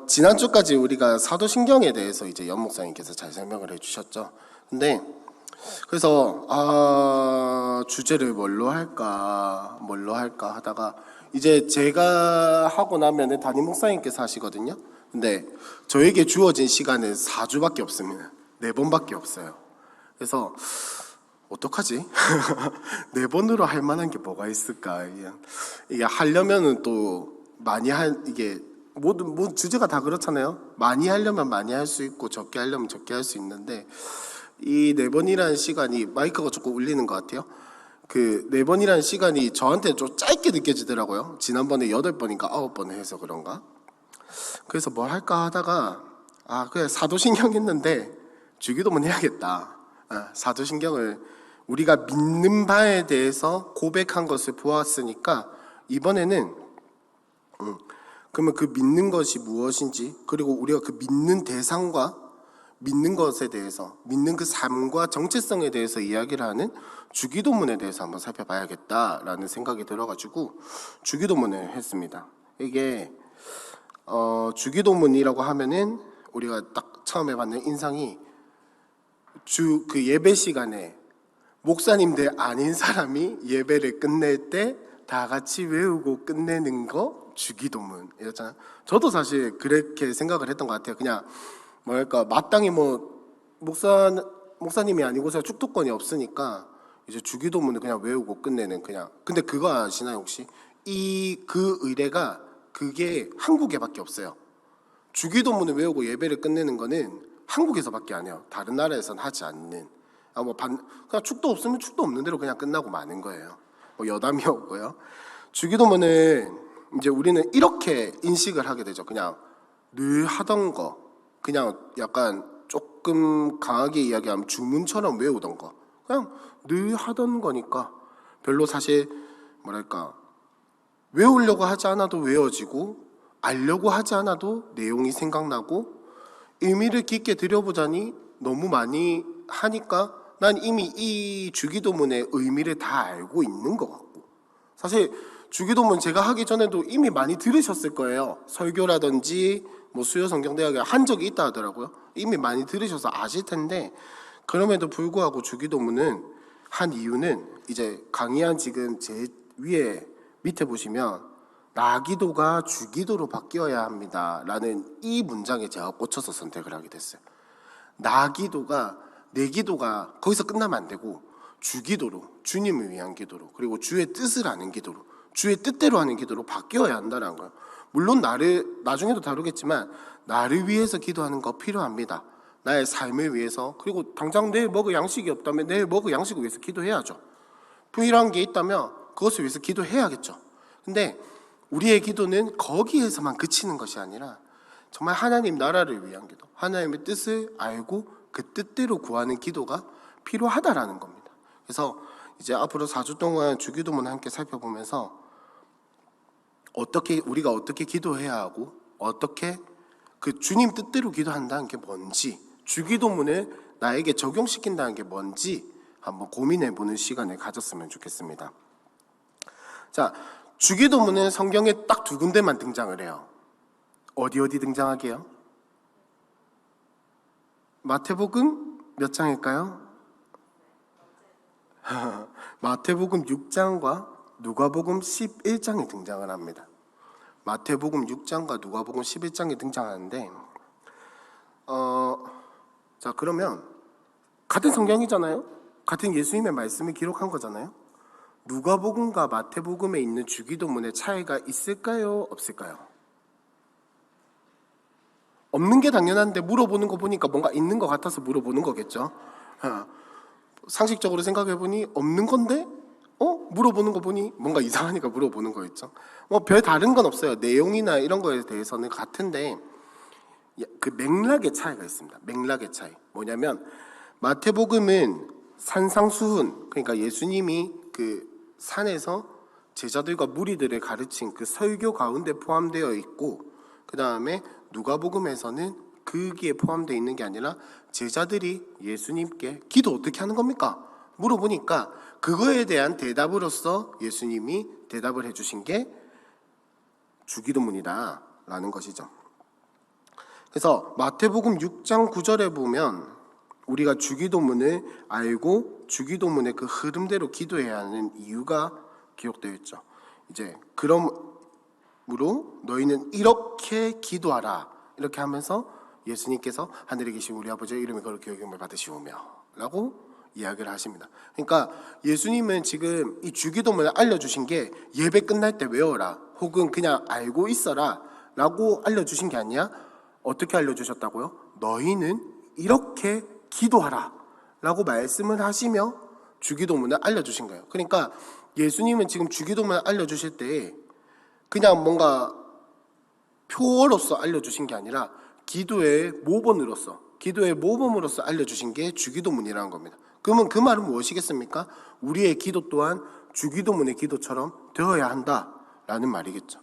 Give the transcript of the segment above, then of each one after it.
지난주까지 우리가 사도신경에 대해서 이제 연 목사님께서 잘 설명을 해주셨죠. 근데 그래서 주제를 뭘로 할까 하다가 이제 제가 하고 나면은 담임 목사님께서 하시거든요. 근데 저에게 주어진 시간은 4주밖에 없습니다. 4번밖에 없어요. 그래서 어떡하지? 4번으로 할 만한 게 뭐가 있을까? 이게 하려면은 또 많이 이게 모든 주제가 다 그렇잖아요. 많이 하려면 많이 할 수 있고 적게 하려면 적게 할 수 있는데, 이 4번이라는 시간이 마이크가 조금 울리는 것 같아요. 그 4번이라는 시간이 저한테 좀 짧게 느껴지더라고요. 지난번에 8번인가 9번 해서 그런가. 그래서 뭘 할까 하다가 그냥 사도신경 했는데 주기도문 해야겠다. 사도신경을 우리가 믿는 바에 대해서 고백한 것을 보았으니까 이번에는 그러면 그 믿는 것이 무엇인지, 그리고 우리가 그 믿는 대상과 믿는 것에 대해서, 믿는 그 삶과 정체성에 대해서 이야기를 하는 주기도문에 대해서 한번 살펴봐야겠다라는 생각이 들어가지고 주기도문을 했습니다. 이게 주기도문이라고 하면은 우리가 딱 처음에 받는 인상이 그 예배 시간에 목사님들 아닌 사람이 예배를 끝낼 때 다 같이 외우고 끝내는 거 주기도문 이랬잖아요. 저도 사실 그렇게 생각을 했던 것 같아요. 그냥 뭐랄까 마땅히 목사님이 아니고서 축도권이 없으니까 이제 주기도문을 그냥 외우고 끝내는 그냥. 근데 그거 아시나요 혹시? 그 의례가 그게 한국에밖에 없어요. 주기도문을 외우고 예배를 끝내는 거는 한국에서밖에 안 해요. 다른 나라에서는 하지 않는. 그냥 축도 없으면 축도 없는 대로 그냥 끝나고 마는 거예요. 여담이 없고요. 주기도문은 이제 우리는 이렇게 인식을 하게 되죠. 그냥 늘 하던 거, 그냥 약간 조금 강하게 이야기하면 주문처럼 외우던 거, 그냥 늘 하던 거니까 별로 사실 뭐랄까 외우려고 하지 않아도 외워지고 알려고 하지 않아도 내용이 생각나고 의미를 깊게 들여보자니 너무 많이 하니까 난 이미 이 주기도문의 의미를 다 알고 있는 것 같고, 사실 주기도문 제가 하기 전에도 이미 많이 들으셨을 거예요. 설교라든지 수요 성경대학에 한 적이 있다 하더라고요. 이미 많이 들으셔서 아실 텐데, 그럼에도 불구하고 주기도문은 한 이유는 이제 강의한 지금 제 위에 밑에 보시면 나기도가 주기도로 바뀌어야 합니다 라는 이 문장에 제가 꽂혀서 선택을 하게 됐어요. 나기도가, 내 기도가 거기서 끝나면 안 되고 주기도로, 주님을 위한 기도로, 그리고 주의 뜻을 아는 기도로, 주의 뜻대로 하는 기도로 바뀌어야 한다는 거예요. 물론 나중에도 다루겠지만 나를 위해서 기도하는 거 필요합니다. 나의 삶을 위해서. 그리고 당장 내일 먹을 양식이 없다면 내일 먹을 양식을 위해서 기도해야죠. 부일한 게 있다면 그것을 위해서 기도해야겠죠. 근데 우리의 기도는 거기에서만 그치는 것이 아니라 정말 하나님 나라를 위한 기도, 하나님의 뜻을 알고 그 뜻대로 구하는 기도가 필요하다라는 겁니다. 그래서 이제 앞으로 4주 동안 주기도문 함께 살펴보면서 우리가 어떻게 기도해야 하고 어떻게 그 주님 뜻대로 기도한다는 게 뭔지, 주기도문을 나에게 적용시킨다는 게 뭔지 한번 고민해보는 시간을 가졌으면 좋겠습니다. 자, 주기도문은 성경에 딱 2군데만 등장을 해요. 어디 등장하게요? 마태복음 몇 장일까요? 마태복음 6장과 누가복음 11장이 등장을 합니다. 마태복음 6장과 누가복음 11장이 등장하는데 자, 그러면 같은 성경이잖아요. 같은 예수님의 말씀을 기록한 거잖아요. 누가복음과 마태복음에 있는 주기도문의 차이가 있을까요? 없을까요? 없는 게 당연한데 물어보는 거 보니까 뭔가 있는 것 같아서 물어보는 거겠죠. 상식적으로 생각해보니 없는 건데 물어보는 거 보니 뭔가 이상하니까 물어보는 거겠죠. 별 다른 건 없어요. 내용이나 이런 거에 대해서는 같은데 그 맥락의 차이가 있습니다. 맥락의 차이 뭐냐면, 마태복음은 산상수훈, 그러니까 예수님이 그 산에서 제자들과 무리들을 가르친 그 설교 가운데 포함되어 있고, 그 다음에 누가복음에서는 그게 포함되어 있는 게 아니라 제자들이 예수님께 기도 어떻게 하는 겁니까? 물어보니까 그거에 대한 대답으로서 예수님이 대답을 해주신 게 주기도문이다 라는 것이죠. 그래서 마태복음 6장 9절에 보면 우리가 주기도문을 알고 주기도문의 그 흐름대로 기도해야 하는 이유가 기록되어 있죠. 이제 그러므로 너희는 이렇게 기도하라. 이렇게 하면서 예수님께서 하늘에 계신 우리 아버지의 이름에 거룩히 여김을 받으시오며 라고 이야기를 하십니다. 그러니까 예수님은 지금 이 주기도문을 알려주신 게 예배 끝날 때 외워라 혹은 그냥 알고 있어라 라고 알려주신 게 아니야. 어떻게 알려주셨다고요? 너희는 이렇게 기도하라 라고 말씀을 하시며 주기도문을 알려주신 거예요. 그러니까 예수님은 지금 주기도문을 알려주실 때 그냥 뭔가 표어로서 알려주신 게 아니라 기도의 모범으로서 알려주신 게 주기도문이라는 겁니다. 그러면 그 말은 무엇이겠습니까? 우리의 기도 또한 주기도문의 기도처럼 되어야 한다라는 말이겠죠.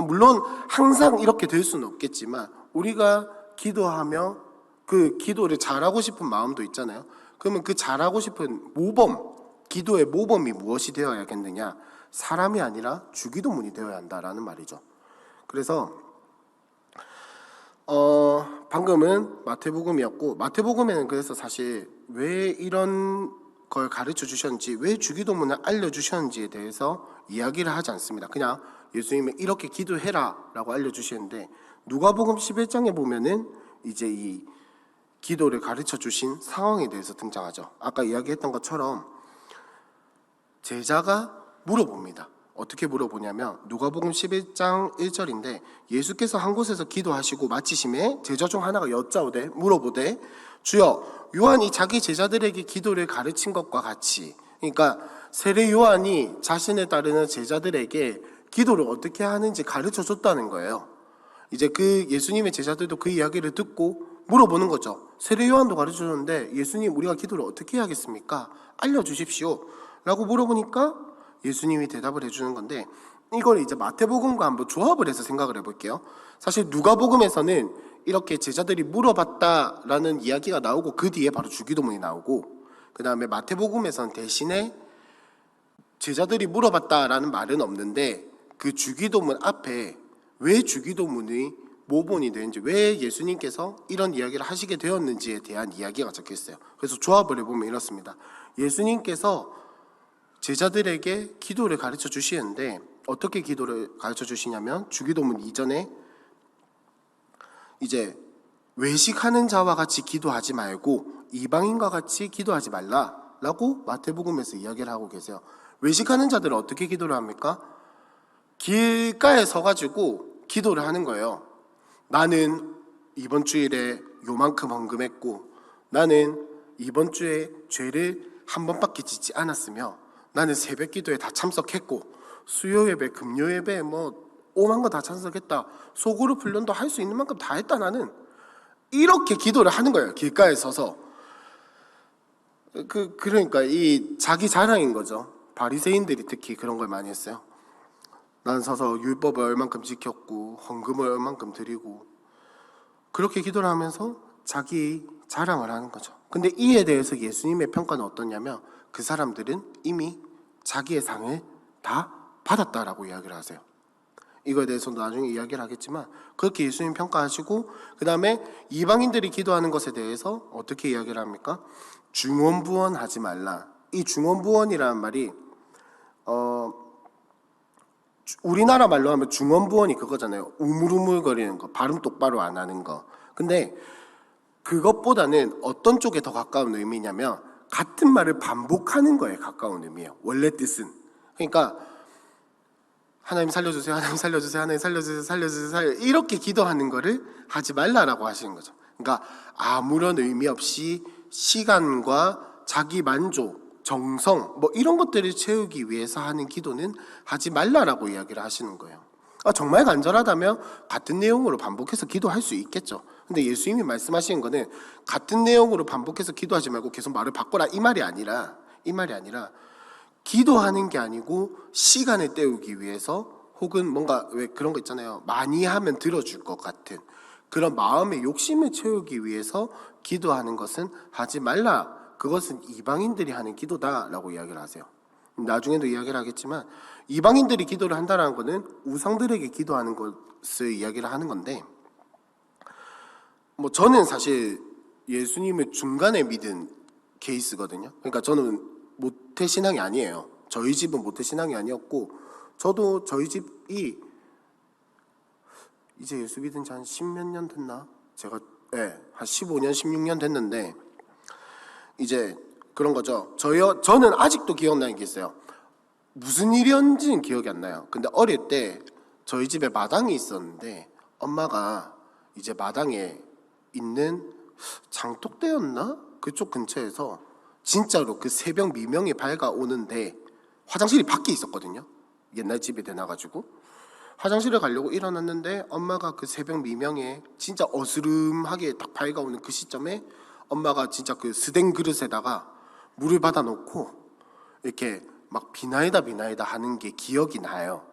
물론 항상 이렇게 될 수는 없겠지만 우리가 기도하며 그 기도를 잘하고 싶은 마음도 있잖아요. 그러면 그 잘하고 싶은 기도의 모범이 무엇이 되어야겠느냐? 사람이 아니라 주기도문이 되어야 한다라는 말이죠. 그래서 방금은 마태복음이었고, 마태복음에는 그래서 사실 왜 이런 걸 가르쳐 주셨는지, 왜 주기도문을 알려주셨는지에 대해서 이야기를 하지 않습니다. 그냥 예수님은 이렇게 기도해라 라고 알려주시는데, 누가복음 11장에 보면은 이제 이 기도를 가르쳐 주신 상황에 대해서 등장하죠. 아까 이야기했던 것처럼 제자가 물어봅니다. 어떻게 물어보냐면 누가복음 11장 1절인데 예수께서 한 곳에서 기도하시고 마치심에 제자 중 하나가 여짜오되 물어보되 주여 요한이 자기 제자들에게 기도를 가르친 것과 같이, 그러니까 세례 요한이 자신을 따르는 제자들에게 기도를 어떻게 하는지 가르쳐 줬다는 거예요. 이제 그 예수님의 제자들도 그 이야기를 듣고 물어보는 거죠. 세례 요한도 가르쳐 줬는데 예수님 우리가 기도를 어떻게 해야겠습니까? 알려주십시오 라고 물어보니까 예수님이 대답을 해주는 건데, 이걸 이제 마태복음과 한번 조합을 해서 생각을 해볼게요. 사실 누가복음에서는 이렇게 제자들이 물어봤다라는 이야기가 나오고 그 뒤에 바로 주기도문이 나오고, 그 다음에 마태복음에서는 대신에 제자들이 물어봤다라는 말은 없는데 그 주기도문 앞에 왜 주기도문이 모본이 되는지, 왜 예수님께서 이런 이야기를 하시게 되었는지에 대한 이야기가 적혀 있어요. 그래서 조합을 해보면 이렇습니다. 예수님께서 제자들에게 기도를 가르쳐 주시는데 어떻게 기도를 가르쳐 주시냐면 주기도문 이전에 이제 외식하는 자와 같이 기도하지 말고 이방인과 같이 기도하지 말라라고 마태복음에서 이야기를 하고 계세요. 외식하는 자들은 어떻게 기도를 합니까? 길가에 서가지고 기도를 하는 거예요. 나는 이번 주일에 요만큼 헌금했고, 나는 이번 주에 죄를 한 번밖에 짓지 않았으며, 나는 새벽 기도에 다 참석했고, 수요 예배, 금요 예배 오만 거 다 참석했다. 소그룹 훈련도 할 수 있는 만큼 다 했다 나는. 이렇게 기도를 하는 거예요. 길가에 서서. 그러니까 이 자기 자랑인 거죠. 바리새인들이 특히 그런 걸 많이 했어요. 난 서서 율법을 얼만큼 지켰고 헌금을 얼만큼 드리고, 그렇게 기도를 하면서 자기 자랑을 하는 거죠. 근데 이에 대해서 예수님의 평가는 어떠냐면 그 사람들은 이미 자기의 상을 다 받았다라고 이야기를 하세요. 이거에 대해서도 나중에 이야기를 하겠지만 그렇게 예수님 평가하시고, 그 다음에 이방인들이 기도하는 것에 대해서 어떻게 이야기를 합니까? 중언부언하지 말라. 이 중언부언이라는 말이 우리나라 말로 하면 중언부언이 그거잖아요. 우물우물거리는 거, 발음 똑바로 안 하는 거. 근데 그것보다는 어떤 쪽에 더 가까운 의미냐면 같은 말을 반복하는 거에 가까운 의미예요. 원래 뜻은. 그러니까 하나님 살려주세요, 하나님 살려주세요, 하나님 살려주세요, 살려주세요, 이렇게 기도하는 거를 하지 말라라고 하시는 거죠. 그러니까 아무런 의미 없이 시간과 자기 만족, 정성 이런 것들을 채우기 위해서 하는 기도는 하지 말라라고 이야기를 하시는 거예요. 정말 간절하다면 같은 내용으로 반복해서 기도할 수 있겠죠. 근데 예수님이 말씀하시는 거는 같은 내용으로 반복해서 기도하지 말고 계속 말을 바꿔라 이 말이 아니라 기도하는 게 아니고 시간을 때우기 위해서, 혹은 뭔가 왜 그런 거 있잖아요. 많이 하면 들어줄 것 같은 그런 마음의 욕심을 채우기 위해서 기도하는 것은 하지 말라. 그것은 이방인들이 하는 기도다라고 이야기를 하세요. 나중에도 이야기를 하겠지만 이방인들이 기도를 한다는 것은 우상들에게 기도하는 것을 이야기를 하는 건데, 뭐 저는 사실 예수님을 중간에 믿은 케이스거든요. 그러니까 저는 모태신앙이 아니에요. 저희 집은 모태신앙이 아니었고, 저도 저희 집이 이제 예수 믿은 지 한 10몇 년 됐나? 제가 한 15년, 16년 됐는데 이제 그런 거죠. 저는 아직도 기억나는 게 있어요. 무슨 일이었는지는 기억이 안 나요. 근데 어릴 때 저희 집에 마당이 있었는데 엄마가 이제 마당에 있는 장독대였나? 그쪽 근처에서 진짜로 그 새벽 미명이 밝아오는데 화장실이 밖에 있었거든요. 옛날 집에 대놔가지고 화장실에 가려고 일어났는데 엄마가 그 새벽 미명에 진짜 어스름하게 딱 밝아오는 그 시점에 엄마가 진짜 그 스댕 그릇에다가 물을 받아 놓고 이렇게 막 비나이다 비나이다 하는 게 기억이 나요.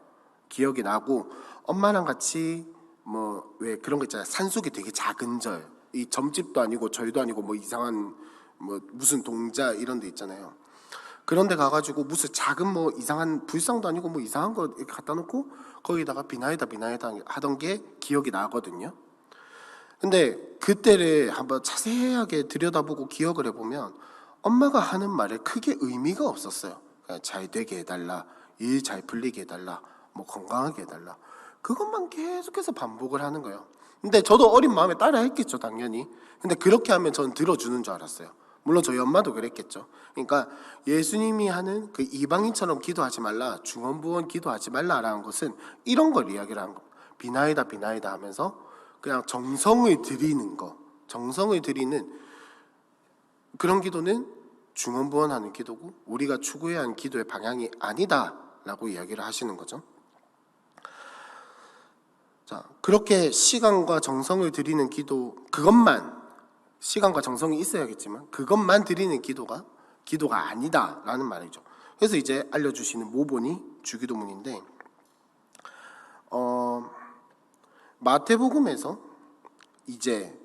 기억이 나고 엄마랑 같이 뭐 왜 그런 거 있잖아요. 산속에 되게 작은 절, 이 점집도 아니고 절도 아니고 뭐 이상한 뭐 무슨 동자 이런 데 있잖아요. 그런 데 가가지고 무슨 작은 뭐 이상한 불상도 아니고 뭐 이상한 거 이렇게 갖다 놓고 거기다가 비나이다 비나이다 하던 게 기억이 나거든요. 근데 그때를 한번 자세하게 들여다보고 기억을 해보면 엄마가 하는 말에 크게 의미가 없었어요. 그냥 잘 되게 해달라, 일 잘 풀리게 해달라, 뭐 건강하게 해달라, 그것만 계속해서 반복을 하는 거예요. 근데 저도 어린 마음에 따라 했겠죠, 당연히. 근데 그렇게 하면 저는 들어주는 줄 알았어요. 물론 저희 엄마도 그랬겠죠. 그러니까 예수님이 하는 그 이방인처럼 기도하지 말라, 중언부언 기도하지 말라라는 것은 이런 걸 이야기를 한 거. 비나이다 비나이다 하면서 그냥 정성을 드리는 거, 정성을 드리는 그런 기도는 중언부언하는 기도고 우리가 추구해야 하는 기도의 방향이 아니다라고 이야기를 하시는 거죠. 자, 그렇게 시간과 정성을 드리는 기도, 그것만 시간과 정성이 있어야겠지만 그것만 드리는 기도가 아니다라는 말이죠. 그래서 이제 알려주시는 모본이 주기도문인데, 마태복음에서 이제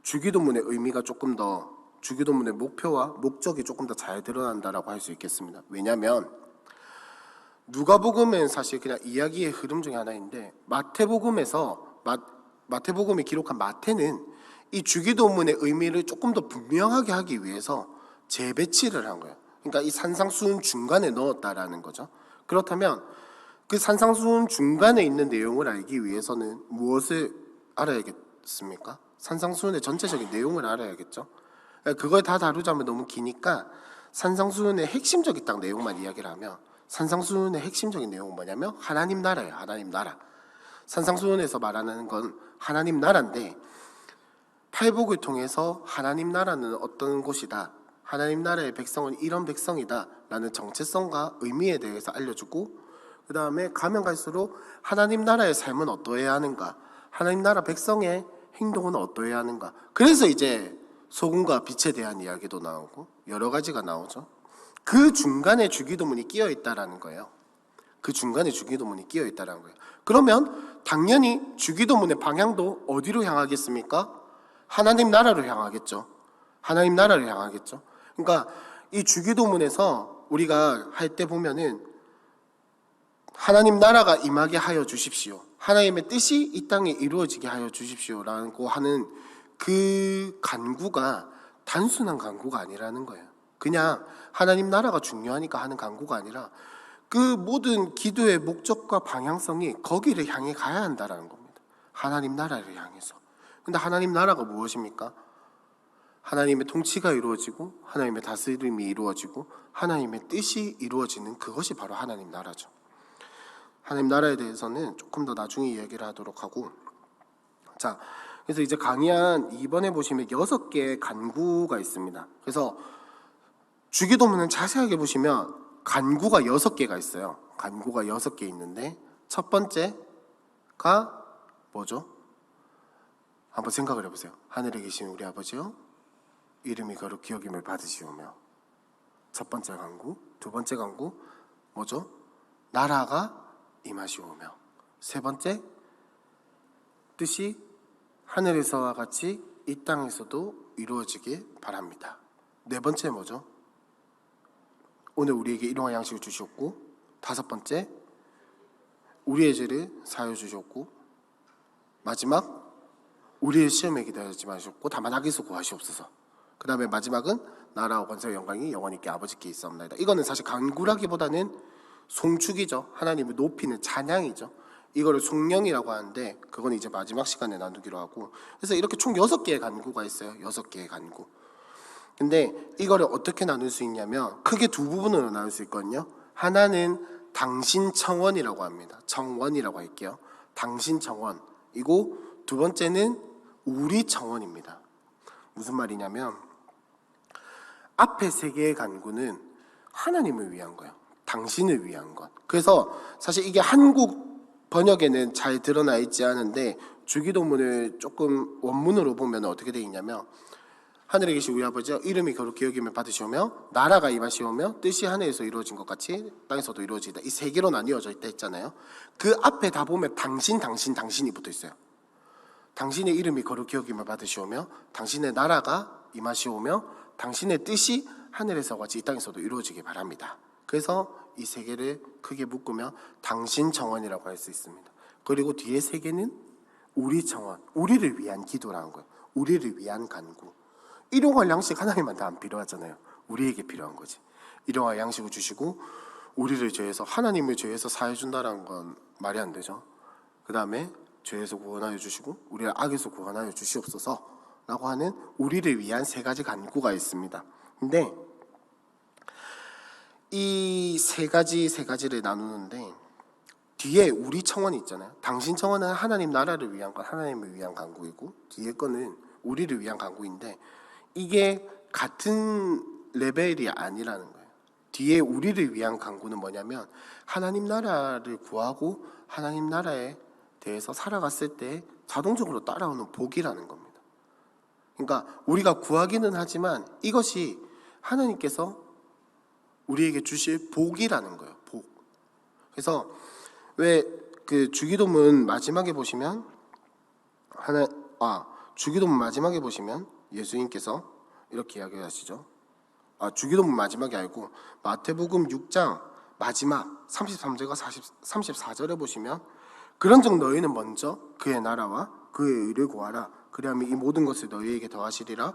주기도문의 의미가 조금 더, 주기도문의 목표와 목적이 조금 더 잘 드러난다라고 할 수 있겠습니다. 왜냐하면 누가복음은 사실 그냥 이야기의 흐름 중에 하나인데 마태복음에서 마태복음이 기록한 마태는 이 주기도문의 의미를 조금 더 분명하게 하기 위해서 재배치를 한 거예요. 그러니까 이 산상수훈 중간에 넣었다라는 거죠. 그렇다면 그 산상수훈 중간에 있는 내용을 알기 위해서는 무엇을 알아야겠습니까? 산상수훈의 전체적인 내용을 알아야겠죠. 그걸 다 다루자면 너무 기니까 산상수훈의 핵심적인 딱 내용만 이야기를 하면, 산상수훈의 핵심적인 내용은 뭐냐면 하나님 나라예요. 하나님 나라. 산상수훈에서 말하는 건 하나님 나라인데, 팔복을 통해서 하나님 나라는 어떤 곳이다, 하나님 나라의 백성은 이런 백성이다 라는 정체성과 의미에 대해서 알려주고, 그 다음에 가면 갈수록 하나님 나라의 삶은 어떠해야 하는가, 하나님 나라 백성의 행동은 어떠해야 하는가. 그래서 이제 소금과 빛에 대한 이야기도 나오고 여러 가지가 나오죠. 그 중간에 주기도문이 끼어 있다라는 거예요. 그 중간에 주기도문이 끼어 있다라는 거예요. 그러면 당연히 주기도문의 방향도 어디로 향하겠습니까? 하나님 나라로 향하겠죠. 하나님 나라로 향하겠죠. 그러니까 이 주기도문에서 우리가 할 때 보면은 하나님 나라가 임하게 하여 주십시오, 하나님의 뜻이 이 땅에 이루어지게 하여 주십시오라고 하는 그 간구가 단순한 간구가 아니라는 거예요. 그냥 하나님 나라가 중요하니까 하는 간구가 아니라 그 모든 기도의 목적과 방향성이 거기를 향해 가야 한다라는 겁니다. 하나님 나라를 향해서. 근데 하나님 나라가 무엇입니까? 하나님의 통치가 이루어지고 하나님의 다스림이 이루어지고 하나님의 뜻이 이루어지는 그것이 바로 하나님 나라죠. 하나님 나라에 대해서는 조금 더 나중에 이야기를 하도록 하고, 자, 그래서 이제 강의한 2번에 보시면 6개의 간구가 있습니다. 그래서 주기도문은 자세하게 보시면 간구가 6개가 있어요. 간구가 6개 있는데 첫 번째가 뭐죠? 한번 생각을 해보세요. 하늘에 계신 우리 아버지요, 이름이 거룩 기억임을 받으시오며. 첫 번째 간구. 두 번째 간구 뭐죠? 나라가 임하시오며. 세 번째, 뜻이 하늘에서와 같이 이 땅에서도 이루어지길 바랍니다. 네 번째 뭐죠? 오늘 우리에게 일용할 양식을 주셨고, 다섯 번째, 우리의 죄를 사하여 주셨고, 마지막 우리의 시험에 기다리지 마시고 다만 악에서 구하시옵소서. 그 다음에 마지막은 나라와 권세와 영광이 영원히 있게 아버지께 있사옵나이다. 이거는 사실 간구라기보다는 송축이죠. 하나님을 높이는 찬양이죠. 이거를 송령이라고 하는데 그건 이제 마지막 시간에 나누기로 하고, 그래서 이렇게 총 6개의 간구가 있어요. 6개의 간구. 근데 이거를 어떻게 나눌 수 있냐면 크게 두 부분으로 나눌 수 있거든요. 하나는 당신 청원이라고 합니다. 청원이라고 할게요. 당신 청원이고, 두 번째는 우리 청원입니다. 무슨 말이냐면 앞에 3개의 간구는 하나님을 위한 거예요. 당신을 위한 것. 그래서 사실 이게 한국 번역에는 잘 드러나 있지 않은데 주기도문을 조금 원문으로 보면 어떻게 되어 있냐면, 하늘에 계신 우리 아버지여 이름이 거룩히 여김을 받으시오며 나라가 임하시오며 뜻이 하늘에서 이루어진 것 같이 땅에서도 이루어지다. 이 3개로 나뉘어져 있다 했잖아요. 그 앞에 다 보면 당신이 붙어 있어요. 당신의 이름이 거룩히 여김을 받으시오며 당신의 나라가 임하시오며 당신의 뜻이 하늘에서 같이 이 땅에서도 이루어지기 바랍니다. 그래서 이 3개를 크게 묶으면 당신 청원이라고 할 수 있습니다. 그리고 뒤에 3개는 우리 청원, 우리를 위한 기도라는 거예요. 우리를 위한 간구. 일용할 양식 하나님한테 안 필요하잖아요. 우리에게 필요한 거지. 일용할 양식을 주시고 우리를 죄에서, 하나님을 죄에서 사해준다는 건 말이 안 되죠. 그 다음에 죄에서 구원하여 주시고 우리를 악에서 구원하여 주시옵소서 라고 하는 우리를 위한 3가지 간구가 있습니다. 근데 이 3가지를 나누는데 뒤에 우리 청원이 있잖아요. 당신 청원은 하나님 나라를 위한 것, 하나님을 위한 간구이고, 뒤에 거는 우리를 위한 간구인데 이게 같은 레벨이 아니라는 거예요. 뒤에 우리를 위한 간구는 뭐냐면 하나님 나라를 구하고 하나님 나라에 대해서 살아갔을 때 자동적으로 따라오는 복이라는 겁니다. 그러니까 우리가 구하기는 하지만 이것이 하나님께서 우리에게 주실 복이라는 거예요. 복. 그래서 왜 그 주기도문 마지막에 보시면 주기도문 마지막에 보시면 예수님께서 이렇게 이야기하시죠. 주기도문 마지막이 아니고 마태복음 6장 마지막 33절과 34절에 보시면 그런즉 너희는 먼저 그의 나라와 그의 의를 구하라. 그리하면 이 모든 것을 너희에게 더하시리라.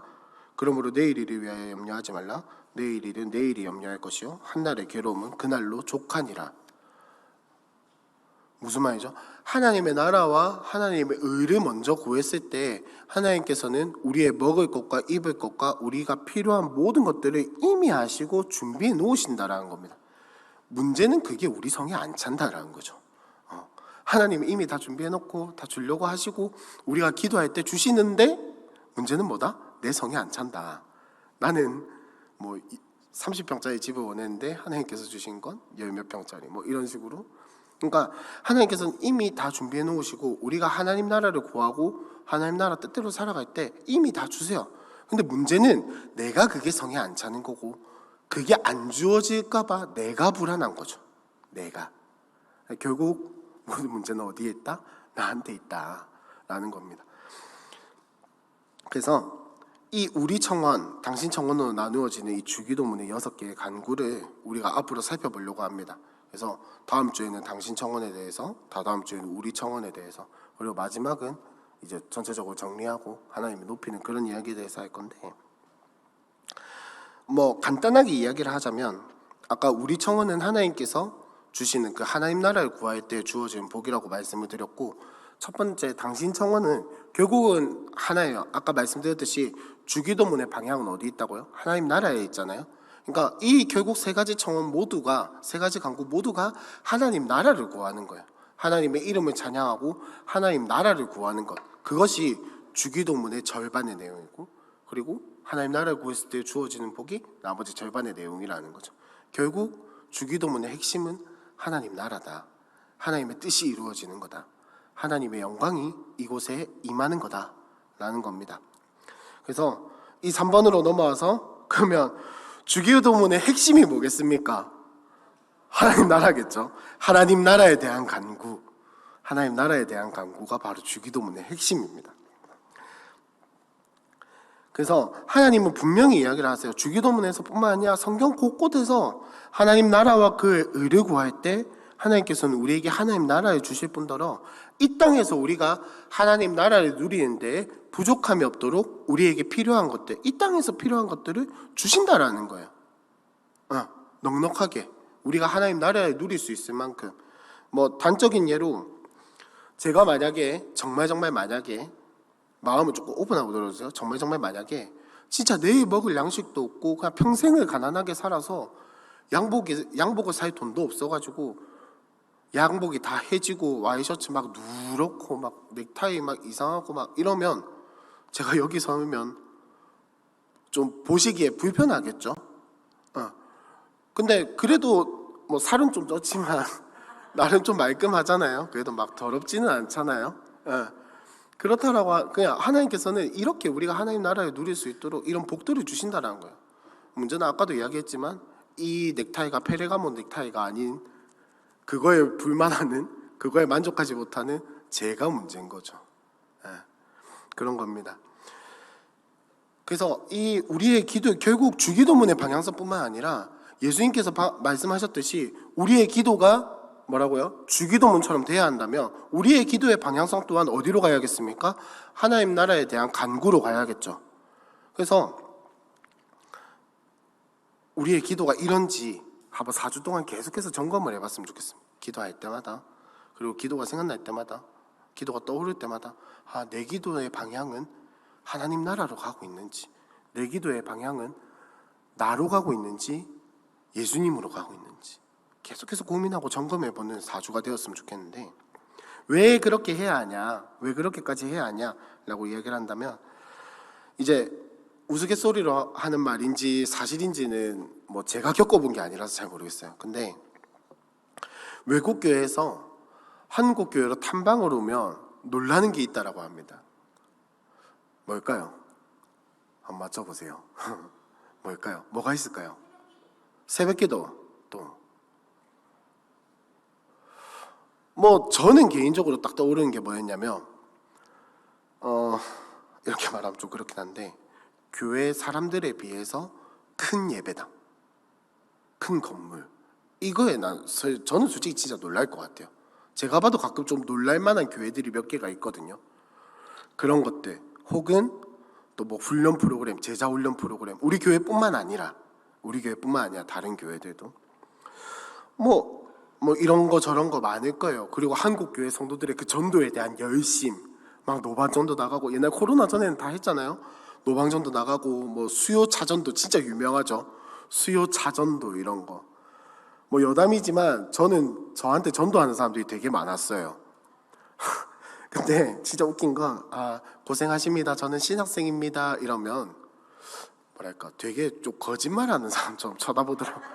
그러므로 내일 일을 위하여 염려하지 말라. 내일 일은 내일이 염려할 것이요 한날의 괴로움은 그날로 족하니라. 무슨 말이죠? 하나님의 나라와 하나님의 의를 먼저 구했을 때 하나님께서는 우리의 먹을 것과 입을 것과 우리가 필요한 모든 것들을 이미 아시고 준비해 놓으신다라는 겁니다. 문제는 그게 우리 성에 안 찬다라는 거죠. 하나님이 이미 다 준비해 놓고 다 주려고 하시고 우리가 기도할 때 주시는데 문제는 뭐다? 내 성에 안 찬다. 나는 30평짜리 집을 원했는데 하나님께서 주신 건 10몇 평짜리 이런 식으로. 그러니까 하나님께서는 이미 다 준비해 놓으시고 우리가 하나님 나라를 구하고 하나님 나라 뜻대로 살아갈 때 이미 다 주세요. 근데 문제는 내가 그게 성에 안 차는 거고 그게 안 주어질까 봐 내가 불안한 거죠. 내가. 결국 모든 문제는 어디에 있다? 나한테 있다라는 겁니다. 그래서 이 우리 청원, 당신 청원으로 나누어지는 이 주기도문의 6개의 간구를 우리가 앞으로 살펴보려고 합니다. 그래서 다음 주에는 당신 청원에 대해서, 다다음 주에는 우리 청원에 대해서, 그리고 마지막은 이제 전체적으로 정리하고 하나님을 높이는 그런 이야기에 대해서 할 건데, 간단하게 이야기를 하자면 아까 우리 청원은 하나님께서 주시는 그 하나님 나라를 구할 때 주어지는 복이라고 말씀을 드렸고, 첫 번째 당신 청원은 결국은 하나예요. 아까 말씀드렸듯이 주기도문의 방향은 어디 있다고요? 하나님 나라에 있잖아요. 그러니까 이 결국 3가지 청원 모두가, 3가지 간구 모두가 하나님 나라를 구하는 거예요. 하나님의 이름을 찬양하고 하나님 나라를 구하는 것, 그것이 주기도문의 절반의 내용이고, 그리고 하나님 나라를 구했을 때 주어지는 복이 나머지 절반의 내용이라는 거죠. 결국 주기도문의 핵심은 하나님 나라다. 하나님의 뜻이 이루어지는 거다. 하나님의 영광이 이곳에 임하는 거다라는 겁니다. 그래서 이 3번으로 넘어와서 그러면 주기도문의 핵심이 뭐겠습니까? 하나님 나라겠죠. 하나님 나라에 대한 간구, 하나님 나라에 대한 간구가 바로 주기도문의 핵심입니다. 그래서 하나님은 분명히 이야기를 하세요. 주기도문에서 뿐만 아니라 성경 곳곳에서 하나님 나라와 그의 의를 구할 때 하나님께서는 우리에게 하나님 나라를 주실 뿐더러 이 땅에서 우리가 하나님 나라를 누리는데 부족함이 없도록 우리에게 필요한 것들, 이 땅에서 필요한 것들을 주신다라는 거예요. 넉넉하게 우리가 하나님 나라를 누릴 수 있을 만큼. 뭐 단적인 예로 제가 만약에 정말 만약에 마음을 조금 오픈하고 들어주세요. 정말 만약에 진짜 내일 먹을 양식도 없고 그냥 평생을 가난하게 살아서 양복을 살 돈도 없어가지고 양복이 다 해지고 와이셔츠 막 누렇고 막 넥타이 막 이상하고 막 이러면 제가 여기 서면 좀 보시기에 불편하겠죠. 근데 그래도 뭐 살은 좀 쪘지만 나름 좀 말끔하잖아요. 그래도 막 더럽지는 않잖아요. 그렇다라고 그냥 하나님께서는 이렇게 우리가 하나님 나라를 누릴 수 있도록 이런 복들을 주신다는 거예요. 문제는 아까도 이야기했지만 이 넥타이가 페레가몬 넥타이가 아닌 그거에 불만하는, 그거에 만족하지 못하는 제가 문제인 거죠. 그런 겁니다. 그래서 이 우리의 기도, 결국 주기도문의 방향성뿐만 아니라 예수님께서 말씀하셨듯이 우리의 기도가 뭐라고요? 주기도문처럼 돼야 한다면 우리의 기도의 방향성 또한 어디로 가야겠습니까? 하나님 나라에 대한 간구로 가야겠죠. 그래서 우리의 기도가 이런지 한번 4주 동안 계속해서 점검을 해봤으면 좋겠습니다. 기도할 때마다, 그리고 기도가 생각날 때마다, 기도가 떠오를 때마다 내 기도의 방향은 하나님 나라로 가고 있는지, 내 기도의 방향은 나로 가고 있는지 예수님으로 가고 있는지 계속해서 고민하고 점검해보는 4주가 되었으면 좋겠는데, 왜 그렇게 해야 하냐, 왜 그렇게까지 해야 하냐라고 이야기를 한다면, 이제 우스갯소리로 하는 말인지 사실인지는 뭐 제가 겪어본 게 아니라서 잘 모르겠어요. 근데 외국 교회에서 한국 교회로 탐방을 오면 놀라는 게 있다라고 합니다. 뭘까요? 한번 맞춰보세요. 뭘까요? 뭐가 있을까요? 새벽기도. 또 뭐 저는 개인적으로 딱 떠오르는 게 뭐였냐면 이렇게 말하면 좀 그렇긴 한데, 교회 사람들에 비해서 큰 예배당, 큰 건물, 이거에 저는 솔직히 진짜 놀랄 것 같아요. 제가 봐도 가끔 좀 놀랄 만한 교회들이 몇 개가 있거든요. 그런 것들, 혹은 또 뭐 훈련 프로그램, 제자 훈련 프로그램, 우리 교회뿐만 아니라 다른 교회들도 뭐 이런 거 저런 거 많을 거예요. 그리고 한국 교회 성도들의 그 전도에 대한 열심, 막 노방전도 나가고, 옛날 코로나 전에는 다 했잖아요. 노방전도 나가고, 뭐 수요 차전도 진짜 유명하죠. 수요 차전도 이런 거. 뭐 여담이지만 저한테 전도하는 사람들이 되게 많았어요. 근데 진짜 웃긴 건 고생하십니다, 저는 신학생입니다 이러면 뭐랄까 되게 좀 거짓말하는 사람처럼 쳐다보더라고요.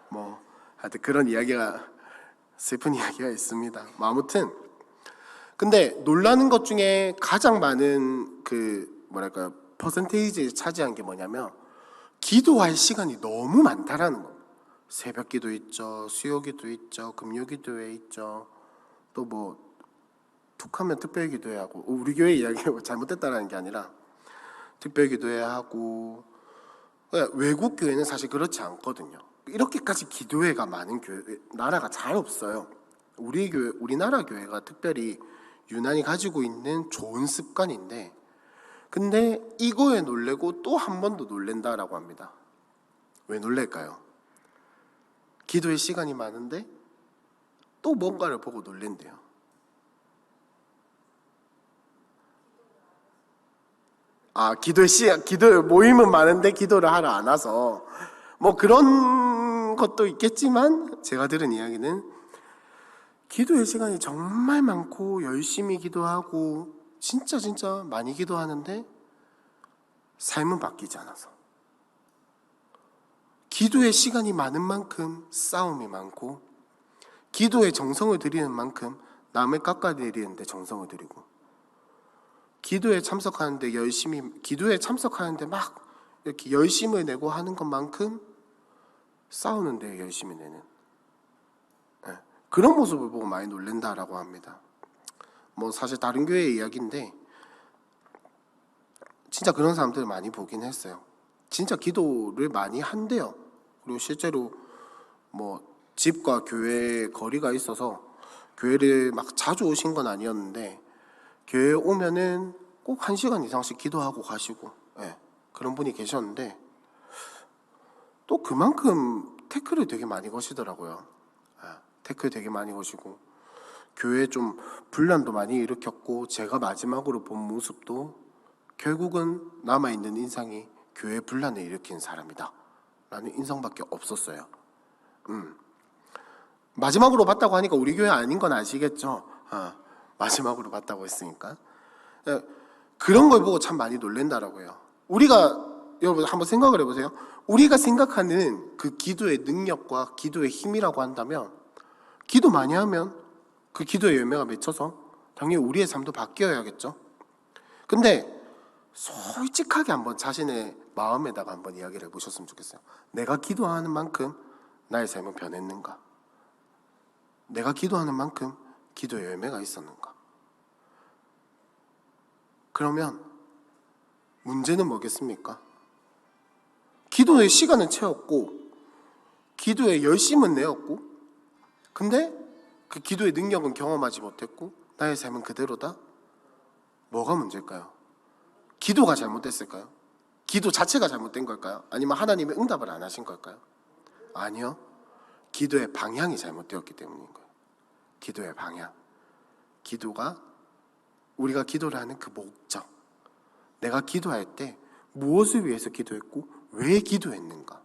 뭐 하여튼 그런 이야기가, 슬픈 이야기가 있습니다. 뭐 아무튼 근데 놀라는 것 중에 가장 많은 퍼센테이지를 차지한 게 뭐냐면 기도할 시간이 너무 많다라는 거. 새벽 기도 있죠, 수요 기도 있죠, 금요 기도회 있죠, 또 뭐 툭하면 특별 기도회 하고, 우리 교회 이야기가 잘못됐다라는 게 아니라 특별 기도회 하고, 외국 교회는 사실 그렇지 않거든요. 이렇게까지 기도회가 많은 나라가 잘 없어요. 우리나라 교회가 특별히 유난히 가지고 있는 좋은 습관인데, 근데 이거에 놀래고 또 한 번 더 놀랜다라고 합니다. 왜 놀랄까요? 기도의 시간이 많은데 또 뭔가를 보고 놀랜대요. 기도의 모임은 많은데 기도를 하러 안 와서, 뭐 그런 것도 있겠지만, 제가 들은 이야기는 기도의 시간이 정말 많고 열심히 기도하고 진짜 많이 기도하는데 삶은 바뀌지 않아서, 기도의 시간이 많은 만큼 싸움이 많고, 기도에 정성을 들이는 만큼 남을 깎아내리는데 정성을 들이고, 기도에 참석하는데 막 이렇게 열심을 내고 하는 것만큼 싸우는데 열심히 내는, 그런 모습을 보고 많이 놀란다라고 합니다. 뭐 사실 다른 교회의 이야기인데 진짜 그런 사람들을 많이 보긴 했어요. 진짜 기도를 많이 한대요. 그리고 실제로 뭐 집과 교회 거리가 있어서 교회를 막 자주 오신 건 아니었는데 교회에 오면은 꼭 1시간 이상씩 기도하고 가시고, 예, 그런 분이 계셨는데 또 그만큼 태클을 되게 많이 거시더라고요. 예, 태클 되게 많이 거시고 교회에 좀 분란도 많이 일으켰고, 제가 마지막으로 본 모습도 결국은 남아있는 인상이 교회 분란을 일으킨 사람이다 라는 인상밖에 없었어요. 마지막으로 봤다고 하니까 우리 교회 아닌 건 아시겠죠? 마지막으로 봤다고 했으니까. 예, 그런 걸 보고 참 많이 놀랜다라고요. 우리가, 여러분 한번 생각을 해보세요. 우리가 생각하는 그 기도의 능력과 기도의 힘이라고 한다면, 기도 많이 하면 그 기도의 열매가 맺혀서 당연히 우리의 삶도 바뀌어야겠죠. 근데 솔직하게 한번 자신의 마음에다가 한번 이야기를 해보셨으면 좋겠어요. 내가 기도하는 만큼 나의 삶은 변했는가? 내가 기도하는 만큼 기도의 열매가 있었는가? 그러면 문제는 뭐겠습니까? 기도의 시간은 채웠고 기도의 열심은 내었고, 근데 그 기도의 능력은 경험하지 못했고 나의 삶은 그대로다? 뭐가 문제일까요? 기도가 잘못됐을까요? 기도 자체가 잘못된 걸까요? 아니면 하나님의 응답을 안 하신 걸까요? 아니요. 기도의 방향이 잘못되었기 때문인 거예요. 기도의 방향. 기도가, 우리가 기도를 하는 그 목적. 내가 기도할 때 무엇을 위해서 기도했고 왜 기도했는가?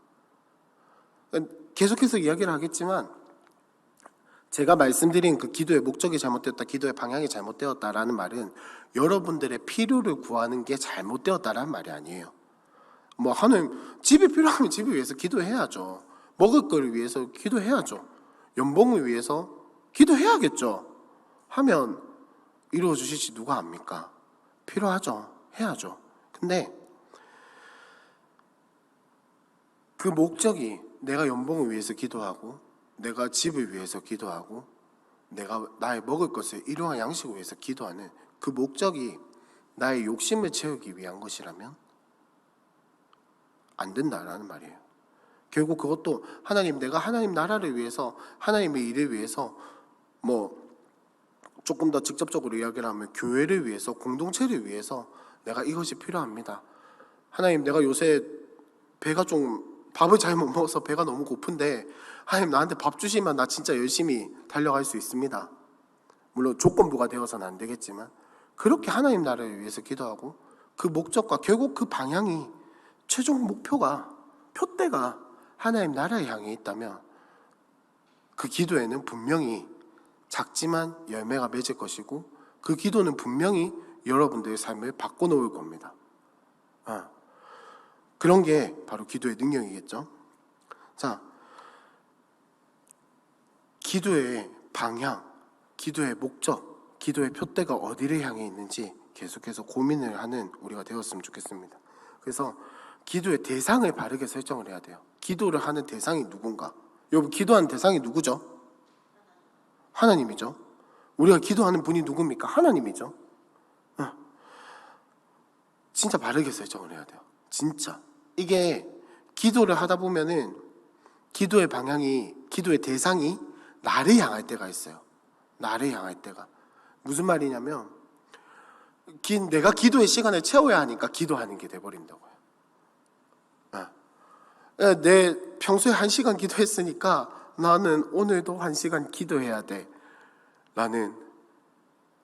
계속해서 이야기를 하겠지만 제가 말씀드린 그 기도의 목적이 잘못되었다, 기도의 방향이 잘못되었다라는 말은 여러분들의 필요를 구하는 게 잘못되었다라는 말이 아니에요. 뭐 하나님, 집이 필요하면 집을 위해서 기도해야죠. 먹을 걸 위해서 기도해야죠. 연봉을 위해서 기도해야겠죠. 하면 이루어 주실지 누가 압니까? 필요하죠. 해야죠. 근데 그 목적이 내가 연봉을 위해서 기도하고, 내가 집을 위해서 기도하고, 내가 나의 먹을 것을 일용할 양식을 위해서 기도하는 그 목적이 나의 욕심을 채우기 위한 것이라면 안 된다라는 말이에요. 결국 그것도 하나님, 내가 하나님 나라를 위해서, 하나님의 일을 위해서, 뭐 조금 더 직접적으로 이야기를 하면 교회를 위해서, 공동체를 위해서 내가 이것이 필요합니다. 하나님, 내가 요새 배가 좀, 밥을 잘 못 먹어서 배가 너무 고픈데 하나님 나한테 밥 주시면 나 진짜 열심히 달려갈 수 있습니다. 물론 조건부가 되어서는 안 되겠지만 그렇게 하나님 나라를 위해서 기도하고, 그 목적과 결국 그 방향이, 최종 목표가, 표대가 하나님 나라에 향해 있다면 그 기도에는 분명히 작지만 열매가 맺을 것이고, 그 기도는 분명히 여러분들의 삶을 바꿔놓을 겁니다. 그런 게 바로 기도의 능력이겠죠. 자, 기도의 방향, 기도의 목적, 기도의 표대가 어디를 향해 있는지 계속해서 고민을 하는 우리가 되었으면 좋겠습니다. 그래서 기도의 대상을 바르게 설정을 해야 돼요. 기도를 하는 대상이 누군가? 여러분, 기도하는 대상이 누구죠? 하나님이죠. 우리가 기도하는 분이 누굽니까? 하나님이죠. 진짜 바르게 설정을 해야 돼요. 진짜. 이게 기도를 하다 보면은 기도의 방향이, 기도의 대상이 나를 향할 때가 있어요. 나를 향할 때가. 무슨 말이냐면 내가 기도의 시간을 채워야 하니까 기도하는 게 돼버린다고요. 내 평소에 1시간 기도했으니까 나는 오늘도 1시간 기도해야 돼 라는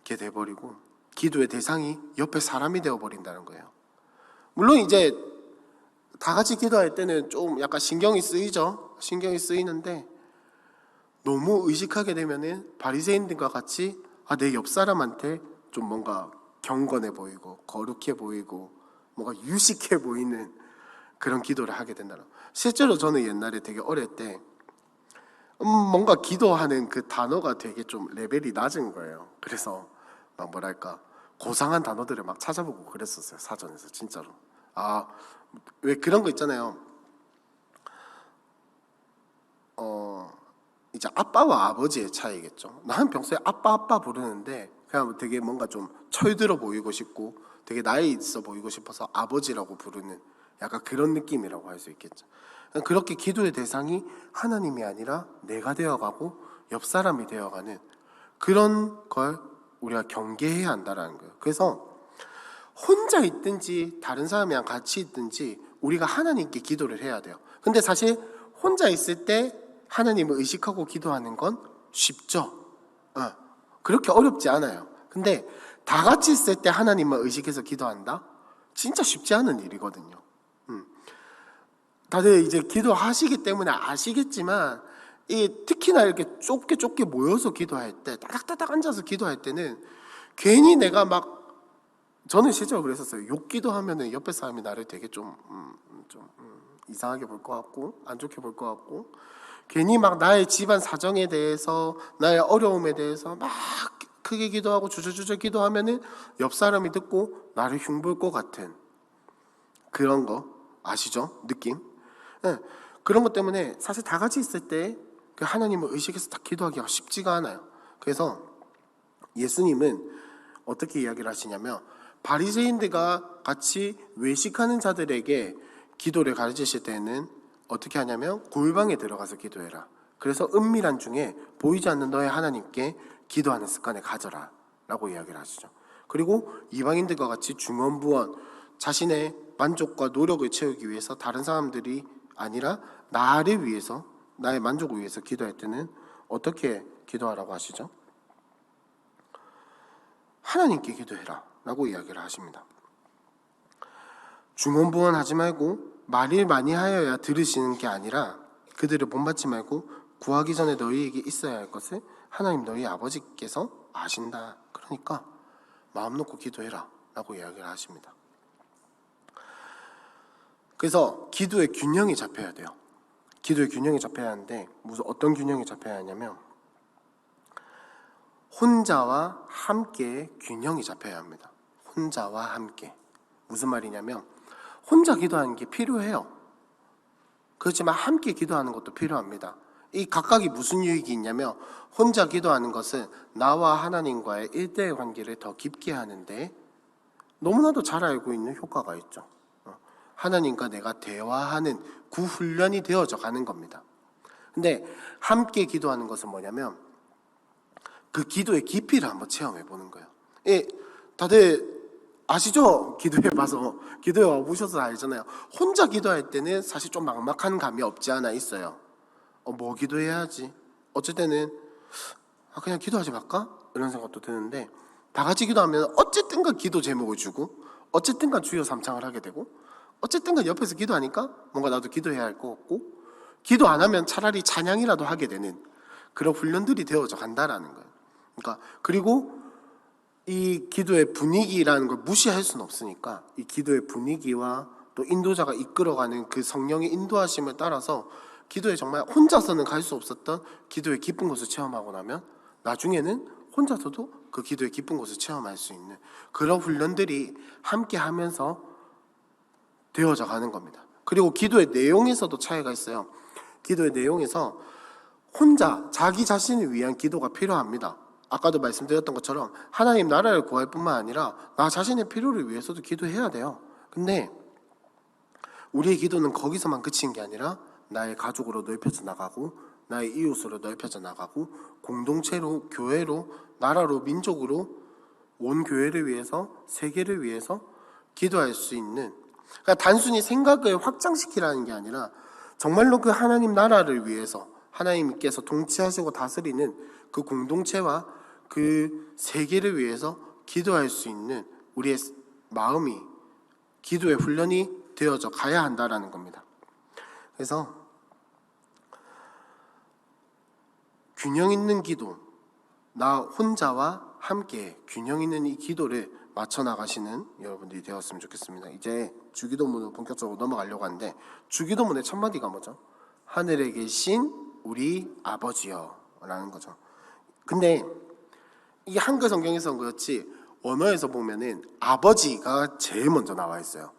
게 돼버리고, 기도의 대상이 옆에 사람이 되어버린다는 거예요. 물론 이제 다 같이 기도할 때는 좀 약간 신경이 쓰이죠. 신경이 쓰이는데 너무 의식하게 되면은 바리새인들과 같이 내 옆 사람한테 좀 뭔가 경건해 보이고 거룩해 보이고 뭔가 유식해 보이는 그런 기도를 하게 된다는. 실제로 저는 옛날에 되게 어릴 때 뭔가 기도하는 그 단어가 되게 좀 레벨이 낮은 거예요. 그래서 막 뭐랄까 고상한 단어들을 막 찾아보고 그랬었어요. 사전에서. 진짜로. 왜 그런 거 있잖아요. 이제 아빠와 아버지의 차이겠죠. 나는 평소에 아빠 부르는데 그냥 되게 뭔가 좀 철들어 보이고 싶고 되게 나이 있어 보이고 싶어서 아버지라고 부르는 약간 그런 느낌이라고 할 수 있겠죠. 그렇게 기도의 대상이 하나님이 아니라 내가 되어가고 옆 사람이 되어가는 그런 걸 우리가 경계해야 한다는 거예요. 그래서 혼자 있든지 다른 사람이랑 같이 있든지 우리가 하나님께 기도를 해야 돼요. 근데 사실 혼자 있을 때 하나님을 의식하고 기도하는 건 쉽죠. 그렇게 어렵지 않아요. 근데 다 같이 있을 때 하나님을 의식해서 기도한다? 진짜 쉽지 않은 일이거든요. 다들 이제 기도하시기 때문에 아시겠지만 특히나 이렇게 좁게 모여서 기도할 때, 따닥따닥 앉아서 기도할 때는 괜히 내가 막, 저는 실제로 그랬었어요. 욕기도 하면은 옆에 사람이 나를 되게 좀 이상하게 볼 것 같고 안 좋게 볼 것 같고, 괜히 막 나의 집안 사정에 대해서, 나의 어려움에 대해서 막 크게 기도하고 주저주저 기도하면은 옆 사람이 듣고 나를 흉볼 것 같은 그런 거 아시죠? 느낌? 네. 그런 것 때문에 사실 다 같이 있을 때 그 하나님을 의식해서 다 기도하기가 쉽지가 않아요. 그래서 예수님은 어떻게 이야기를 하시냐면, 바리새인들과 같이 외식하는 자들에게 기도를 가르치실 때는 어떻게 하냐면 골방에 들어가서 기도해라. 그래서 은밀한 중에 보이지 않는 너의 하나님께 기도하는 습관을 가져라 라고 이야기를 하시죠. 그리고 이방인들과 같이 중언부언, 자신의 만족과 노력을 채우기 위해서 다른 사람들이 아니라 나를 위해서, 나의 만족을 위해서 기도할 때는 어떻게 기도하라고 하시죠? 하나님께 기도해라 라고 이야기를 하십니다. 중언부언하지 말고 말을 많이 하여야 들으시는 게 아니라 그들을 본받지 말고 구하기 전에 너희에게 있어야 할 것을 하나님 너희 아버지께서 아신다. 그러니까 마음 놓고 기도해라 라고 이야기를 하십니다. 그래서 기도의 균형이 잡혀야 돼요. 기도의 균형이 잡혀야 하는데 어떤 균형이 잡혀야 하냐면 혼자와 함께 균형이 잡혀야 합니다. 혼자와 함께. 무슨 말이냐면 혼자 기도하는 게 필요해요. 그렇지만 함께 기도하는 것도 필요합니다. 이 각각이 무슨 유익이 있냐면, 혼자 기도하는 것은 나와 하나님과의 1대1 관계를 더 깊게 하는데 너무나도 잘 알고 있는 효과가 있죠. 하나님과 내가 대화하는 그 훈련이 되어져 가는 겁니다. 근데 함께 기도하는 것은 뭐냐면 그 기도의 깊이를 한번 체험해 보는 거예요. 다들 아시죠? 기도해 와보셔서 알잖아요. 혼자 기도할 때는 사실 좀 막막한 감이 없지 않아 있어요. 뭐 기도해야지? 어쩔 때는 그냥 기도하지 말까? 이런 생각도 드는데, 다 같이 기도하면 어쨌든간 기도 제목을 주고 어쨌든간 주여 삼창을 하게 되고 어쨌든간 옆에서 기도하니까 뭔가 나도 기도해야 할 것 같고, 기도 안 하면 차라리 찬양이라도 하게 되는 그런 훈련들이 되어져 간다라는 거예요. 그러니까 그리고 이 기도의 분위기라는 걸 무시할 수는 없으니까 이 기도의 분위기와 또 인도자가 이끌어가는 그 성령의 인도하심을 따라서 기도에 정말 혼자서는 갈 수 없었던 기도의 기쁜 곳을 체험하고 나면 나중에는 혼자서도 그 기도의 기쁜 곳을 체험할 수 있는 그런 훈련들이 함께 하면서 되어져 가는 겁니다. 그리고 기도의 내용에서도 차이가 있어요. 기도의 내용에서 혼자 자기 자신을 위한 기도가 필요합니다. 아까도 말씀드렸던 것처럼 하나님 나라를 구할 뿐만 아니라 나 자신의 필요를 위해서도 기도해야 돼요. 근데 우리의 기도는 거기서만 그치는 게 아니라 나의 가족으로 넓혀져 나가고 나의 이웃으로 넓혀져 나가고 공동체로, 교회로, 나라로, 민족으로, 온 교회를 위해서, 세계를 위해서 기도할 수 있는, 그러니까 단순히 생각을 확장시키라는 게 아니라 정말로 그 하나님 나라를 위해서 하나님께서 통치하시고 다스리는 그 공동체와 그 세계를 위해서 기도할 수 있는 우리의 마음이 기도의 훈련이 되어져 가야 한다라는 겁니다. 그래서 균형 있는 기도, 나 혼자와 함께 균형 있는 이 기도를 맞춰 나가시는 여러분들이 되었으면 좋겠습니다. 이제 주기도문으로 본격적으로 넘어가려고 하는데, 주기도문의 첫 마디가 뭐죠? 하늘에 계신 우리 아버지여 라는 거죠. 근데 이게 한글 성경에서는 그렇지 언어에서 보면은 아버지가 제일 먼저 나와 있어요.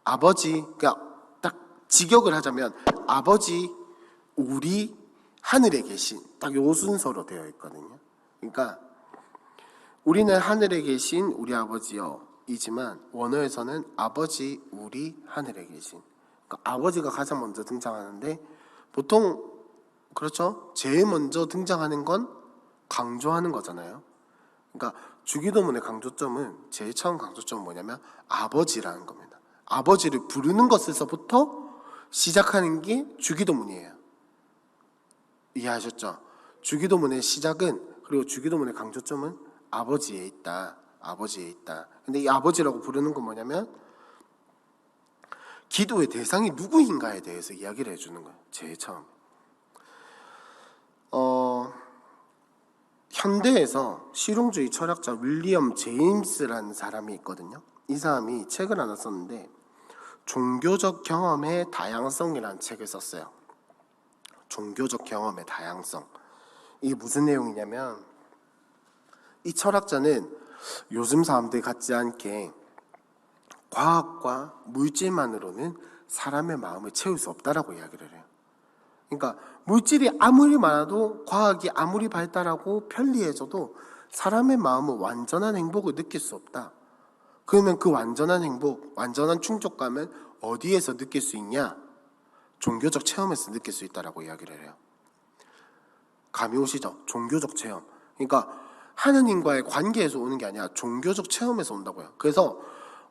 아버지, 그러니까 딱 직역을 하자면 아버지 우리 하늘에 계신, 딱 요 순서로 되어 있거든요. 그러니까 우리는 하늘에 계신 우리 아버지여, 이지만 원어에서는 아버지 우리 하늘에 계신, 그러니까 아버지가 가장 먼저 등장하는데 보통 그렇죠. 제일 먼저 등장하는 건 강조하는 거잖아요. 그러니까 주기도문의 강조점은 제일 처음 강조점은 뭐냐면 아버지라는 겁니다. 아버지를 부르는 것에서부터 시작하는 게 주기도문이에요. 이해하셨죠? 주기도문의 시작은, 그리고 주기도문의 강조점은 아버지에 있다. 아버지에 있다. 근데 이 아버지라고 부르는 건 뭐냐면 기도의 대상이 누구인가에 대해서 이야기를 해주는 거예요. 제일 처음. 현대에서 실용주의 철학자 윌리엄 제임스라는 사람이 있거든요. 이 사람이 책을 하나 썼는데 종교적 경험의 다양성이라는 책을 썼어요. 종교적 경험의 다양성. 이게 무슨 내용이냐면 이 철학자는 요즘 사람들 같지 않게 과학과 물질만으로는 사람의 마음을 채울 수 없다라고 이야기를 해요. 그러니까 물질이 아무리 많아도, 과학이 아무리 발달하고 편리해져도 사람의 마음은 완전한 행복을 느낄 수 없다. 그러면 그 완전한 행복, 완전한 충족감을 어디에서 느낄 수 있냐? 종교적 체험에서 느낄 수 있다라고 이야기를 해요. 감이 오시죠? 종교적 체험. 그러니까 하느님과의 관계에서 오는 게 아니라 종교적 체험에서 온다고요. 그래서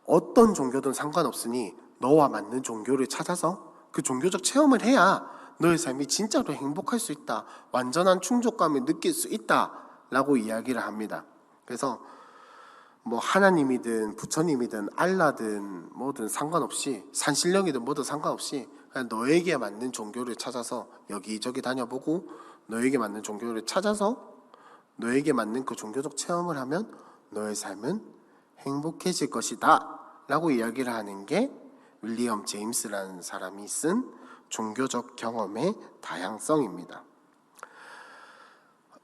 어떤 종교든 상관없으니 너와 맞는 종교를 찾아서 그 종교적 체험을 해야 너의 삶이 진짜로 행복할 수 있다, 완전한 충족감을 느낄 수 있다라고 이야기를 합니다. 그래서 뭐 하나님이든 부처님이든 알라든 뭐든 상관없이, 산신령이든 뭐든 상관없이 그냥 너에게 맞는 종교를 찾아서 여기저기 다녀보고 너에게 맞는 종교를 찾아서 너에게 맞는 그 종교적 체험을 하면 너의 삶은 행복해질 것이다 라고 이야기를 하는 게 윌리엄 제임스라는 사람이 쓴 종교적 경험의 다양성입니다.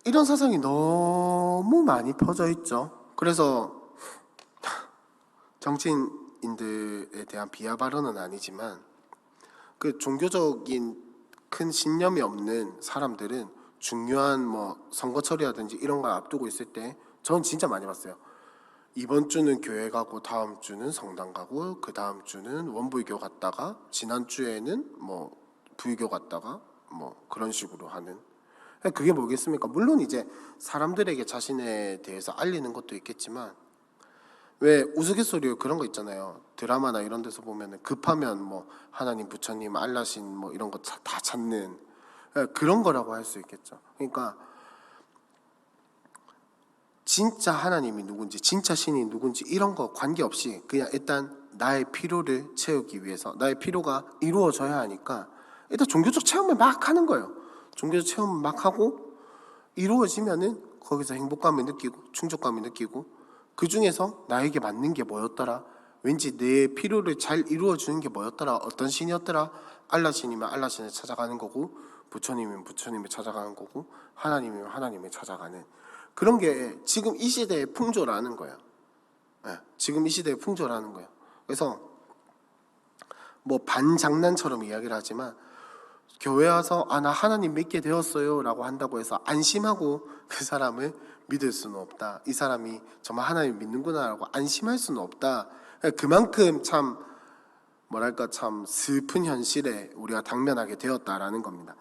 이런 사상이 너무 많이 퍼져 있죠. 그래서 정치인들에 대한 비하 발언은 아니지만 그 종교적인 큰 신념이 없는 사람들은 중요한 뭐 선거철이라든지 이런 걸 앞두고 있을 때 전 진짜 많이 봤어요. 이번 주는 교회 가고 다음 주는 성당 가고 그 다음 주는 원불교 갔다가 지난주에는 뭐 불교 갔다가 뭐 그런 식으로 하는, 그게 뭐겠습니까? 물론 이제 사람들에게 자신에 대해서 알리는 것도 있겠지만 왜 우스갯소리로 그런 거 있잖아요. 드라마나 이런 데서 보면 급하면 뭐 하나님, 부처님, 알라신 뭐 이런 거 다 찾는 그런 거라고 할 수 있겠죠. 그러니까 진짜 하나님이 누군지, 진짜 신이 누군지 이런 거 관계없이 그냥 일단 나의 필요를 채우기 위해서, 나의 필요가 이루어져야 하니까 일단 종교적 체험을 막 하는 거예요. 종교적 체험을 막 하고 이루어지면은 거기서 행복감을 느끼고 충족감을 느끼고, 그 중에서 나에게 맞는 게 뭐였더라, 왠지 내 필요를 잘 이루어주는 게 뭐였더라, 어떤 신이었더라, 알라신이면 알라신을 찾아가는 거고, 부처님이면 부처님을 찾아가는 거고, 하나님이면 하나님을 찾아가는 그런 게 지금 이 시대의 풍조라는 거예요. 지금 이 시대의 풍조라는 거예요. 그래서 뭐 반장난처럼 이야기를 하지만 교회 와서 나 하나님 믿게 되었어요 라고 한다고 해서 안심하고 그 사람을 믿을 수는 없다. 이 사람이 정말 하나님 믿는구나 라고 안심할 수는 없다. 그만큼 참 뭐랄까 참 슬픈 현실에 우리가 당면하게 되었다라는 겁니다.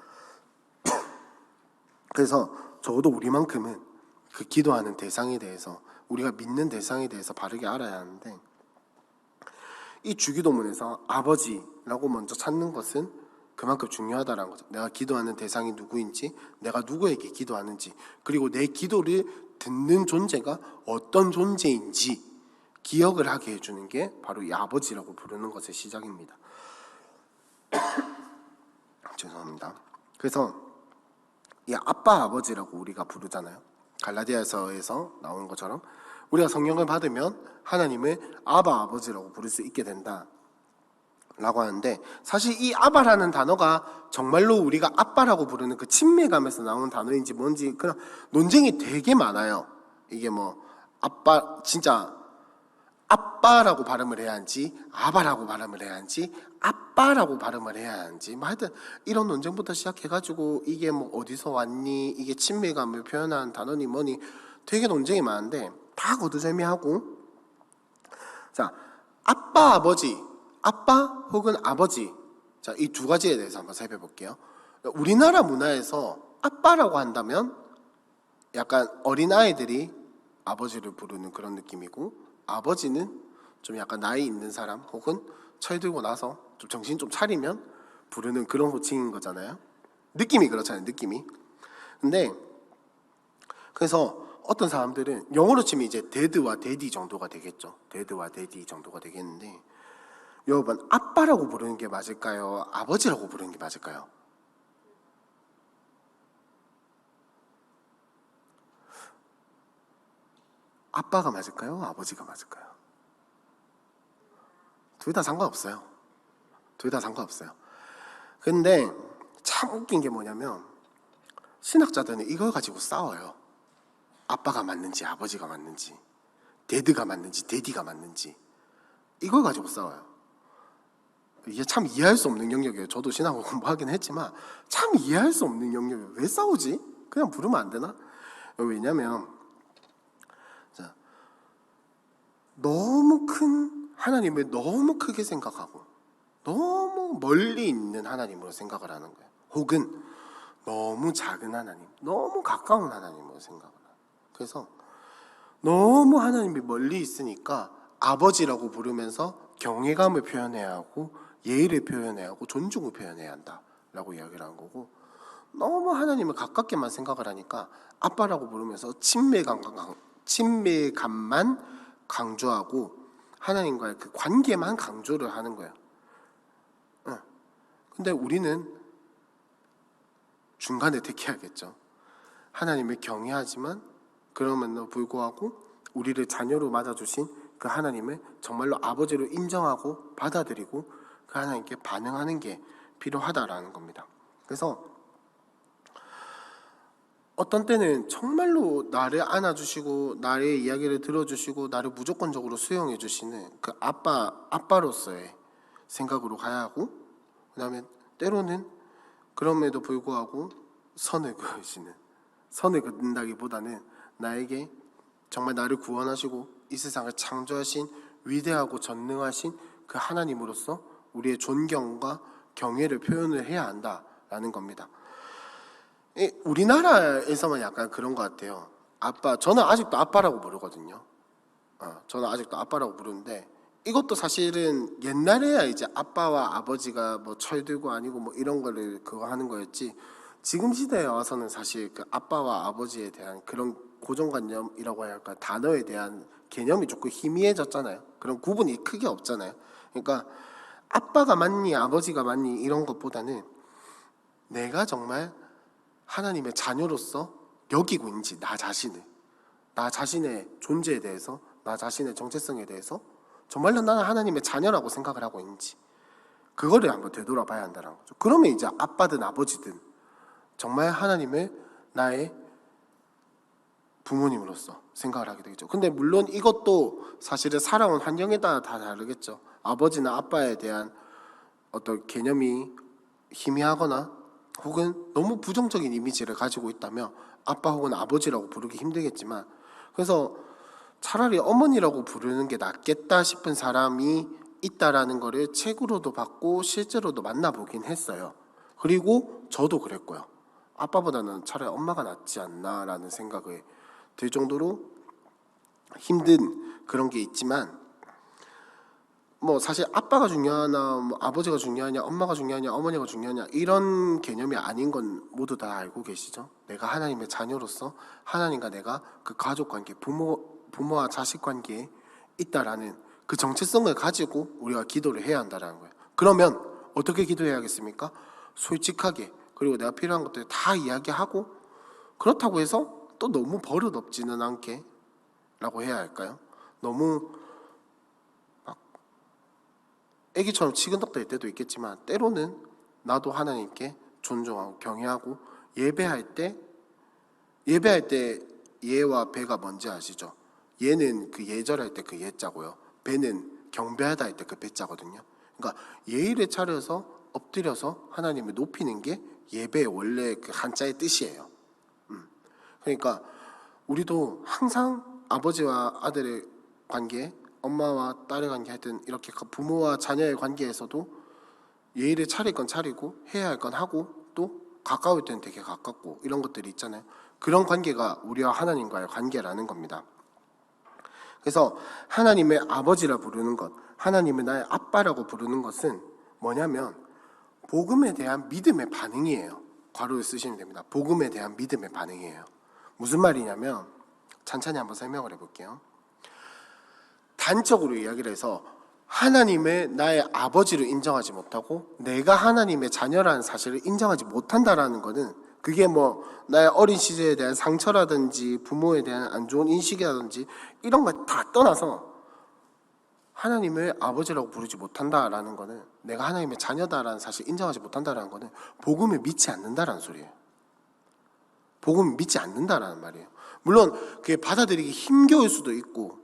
그래서 적어도 우리만큼은 그 기도하는 대상에 대해서, 우리가 믿는 대상에 대해서 바르게 알아야 하는데, 이 주기도문에서 아버지라고 먼저 찾는 것은 그만큼 중요하다는 거죠. 내가 기도하는 대상이 누구인지, 내가 누구에게 기도하는지, 그리고 내 기도를 듣는 존재가 어떤 존재인지 기억을 하게 해주는 게 바로 이 아버지라고 부르는 것의 시작입니다. 죄송합니다. 그래서 이 아빠 아버지라고 우리가 부르잖아요. 갈라디아서에서 나오는 것처럼 우리가 성령을 받으면 하나님을 아바 아버지라고 부를 수 있게 된다 라고 하는데, 사실 이 아바라는 단어가 정말로 우리가 아빠라고 부르는 그 친밀감에서 나오는 단어인지 뭔지 그런 논쟁이 되게 많아요. 이게 뭐 아빠, 진짜 아빠라고 발음을 해야 하는지 아바라고 발음을 해야 하는지 아빠라고 발음을 해야 하는지, 뭐 하여튼 이런 논쟁부터 시작해가지고 이게 뭐 어디서 왔니, 이게 친밀감을 표현하는 단어니 뭐니 되게 논쟁이 많은데 다 거두절미하고, 자, 아빠, 아버지, 아빠 혹은 아버지. 자, 이 두 가지에 대해서 한번 살펴볼게요. 우리나라 문화에서 아빠라고 한다면 약간 어린아이들이 아버지를 부르는 그런 느낌이고, 아버지는 좀 약간 나이 있는 사람 혹은 철들고 나서 좀 정신 좀 차리면 부르는 그런 호칭인 거잖아요. 느낌이 그렇잖아요, 느낌이. 근데 그래서 어떤 사람들은 영어로 치면 이제 데드와 데디 정도가 되겠죠. 데드와 데디 정도가 되겠는데, 여러분, 아빠라고 부르는 게 맞을까요? 아버지라고 부르는 게 맞을까요? 아빠가 맞을까요? 아버지가 맞을까요? 둘 다 상관없어요. 둘 다 상관없어요. 근데 참 웃긴 게 뭐냐면, 신학자들은 이걸 가지고 싸워요. 아빠가 맞는지 아버지가 맞는지, 데드가 맞는지 데디가 맞는지, 이걸 가지고 싸워요. 이게 참 이해할 수 없는 영역이에요. 저도 신학을 공부하긴 했지만 참 이해할 수 없는 영역이에요. 왜 싸우지? 그냥 부르면 안 되나? 왜냐면 자, 너무 큰 하나님을 너무 크게 생각하고 너무 멀리 있는 하나님으로 생각을 하는 거예요. 혹은 너무 작은 하나님, 너무 가까운 하나님으로 생각을 해요. 그래서 너무 하나님이 멀리 있으니까 아버지라고 부르면서 경외감을 표현해야 하고 예의를 표현해야 하고 존중을 표현해야 한다라고 이야기를 한 거고, 너무 하나님을 가깝게만 생각을 하니까 아빠라고 부르면서 친밀감만 강조하고 하나님과의 그 관계만 강조를 하는 거예요. 근데 우리는 중간에 택해야겠죠. 하나님을 경외하지만 그럼에도 불구하고 우리를 자녀로 맞아주신 그 하나님을 정말로 아버지로 인정하고 받아들이고 그 하나님께 반응하는 게 필요하다라는 겁니다. 그래서 어떤 때는 정말로 나를 안아주시고 나의 이야기를 들어주시고 나를 무조건적으로 수용해 주시는 그 아빠로서의 생각으로 가야 하고, 그 다음에 때로는 그럼에도 불구하고 선을 그으시는, 선을 긋는다기보다는 나에게 정말 나를 구원하시고 이 세상을 창조하신 위대하고 전능하신 그 하나님으로서 우리의 존경과 경외를 표현을 해야 한다라는 겁니다. 우리나라에서만 약간 그런 것 같아요. 아빠, 저는 아직도 아빠라고 부르거든요. 저는 아직도 아빠라고 부르는데, 이것도 사실은 옛날에야 이제 아빠와 아버지가 뭐 철들고 아니고 뭐 이런 거를 그거 하는 거였지, 지금 시대에 와서는 사실 그 아빠와 아버지에 대한 그런 고정관념이라고 해야 할까, 단어에 대한 개념이 조금 희미해졌잖아요. 그런 구분이 크게 없잖아요. 그러니까 아빠가 맞니 아버지가 맞니 이런 것보다는 내가 정말 하나님의 자녀로서 여기고 있는지, 나 자신의 존재에 대해서, 나 자신의 정체성에 대해서 정말로 나는 하나님의 자녀라고 생각을 하고 있는지, 그거를 한번 되돌아봐야 한다는 거죠. 그러면 이제 아빠든 아버지든 정말 하나님을 나의 부모님으로서 생각을 하게 되겠죠. 근데 물론 이것도 사실은 살아온 환경에 따라 다 다르겠죠. 아버지나 아빠에 대한 어떤 개념이 희미하거나 혹은 너무 부정적인 이미지를 가지고 있다면 아빠 혹은 아버지라고 부르기 힘들겠지만, 그래서 차라리 어머니라고 부르는 게 낫겠다 싶은 사람이 있다라는 거를 책으로도 봤고 실제로도 만나보긴 했어요. 그리고 저도 그랬고요. 아빠보다는 차라리 엄마가 낫지 않나라는 생각을 들 정도로 힘든 그런 게 있지만, 뭐 사실 아빠가 중요하나 뭐 아버지가 중요하냐 엄마가 중요하냐 어머니가 중요하냐 이런 개념이 아닌 건 모두 다 알고 계시죠? 내가 하나님의 자녀로서 하나님과 내가 그 가족 관계, 부모와 자식 관계에 있다라는 그 정체성을 가지고 우리가 기도를 해야 한다는 거예요. 그러면 어떻게 기도해야겠습니까? 솔직하게, 그리고 내가 필요한 것들 다 이야기하고, 그렇다고 해서 또 너무 버릇없지는 않게 라고 해야 할까요? 너무 애기처럼 치근덕댈 때도 있겠지만 때로는 나도 하나님께 존중하고 경외하고, 예배할 때 예와 배가 뭔지 아시죠? 예는 그 예절할 때 그 예자고요, 배는 경배하다 할 때 그 배자거든요. 그러니까 예의를 차려서 엎드려서 하나님을 높이는 게 예배의 원래 그 한자의 뜻이에요. 그러니까 우리도 항상 아버지와 아들의 관계, 엄마와 딸의 관계 하여튼 이렇게 부모와 자녀의 관계에서도 예의를 차릴 건 차리고 해야 할 건 하고 또 가까울 때는 되게 가깝고 이런 것들이 있잖아요. 그런 관계가 우리와 하나님과의 관계라는 겁니다. 그래서 하나님의 아버지라 부르는 것, 하나님의 나의 아빠라고 부르는 것은 뭐냐면 복음에 대한 믿음의 반응이에요. 괄호를 쓰시면 됩니다. 복음에 대한 믿음의 반응이에요. 무슨 말이냐면 찬찬히 한번 설명을 해볼게요. 단적으로 이야기를 해서 하나님의 나의 아버지를 인정하지 못하고 내가 하나님의 자녀라는 사실을 인정하지 못한다라는 것은 그게 뭐 나의 어린 시절에 대한 상처라든지 부모에 대한 안 좋은 인식이라든지 이런 걸 다 떠나서 하나님의 아버지라고 부르지 못한다라는 것은 내가 하나님의 자녀다라는 사실을 인정하지 못한다라는 것은 복음을 믿지 않는다라는 소리예요. 복음을 믿지 않는다라는 말이에요. 물론 그게 받아들이기 힘겨울 수도 있고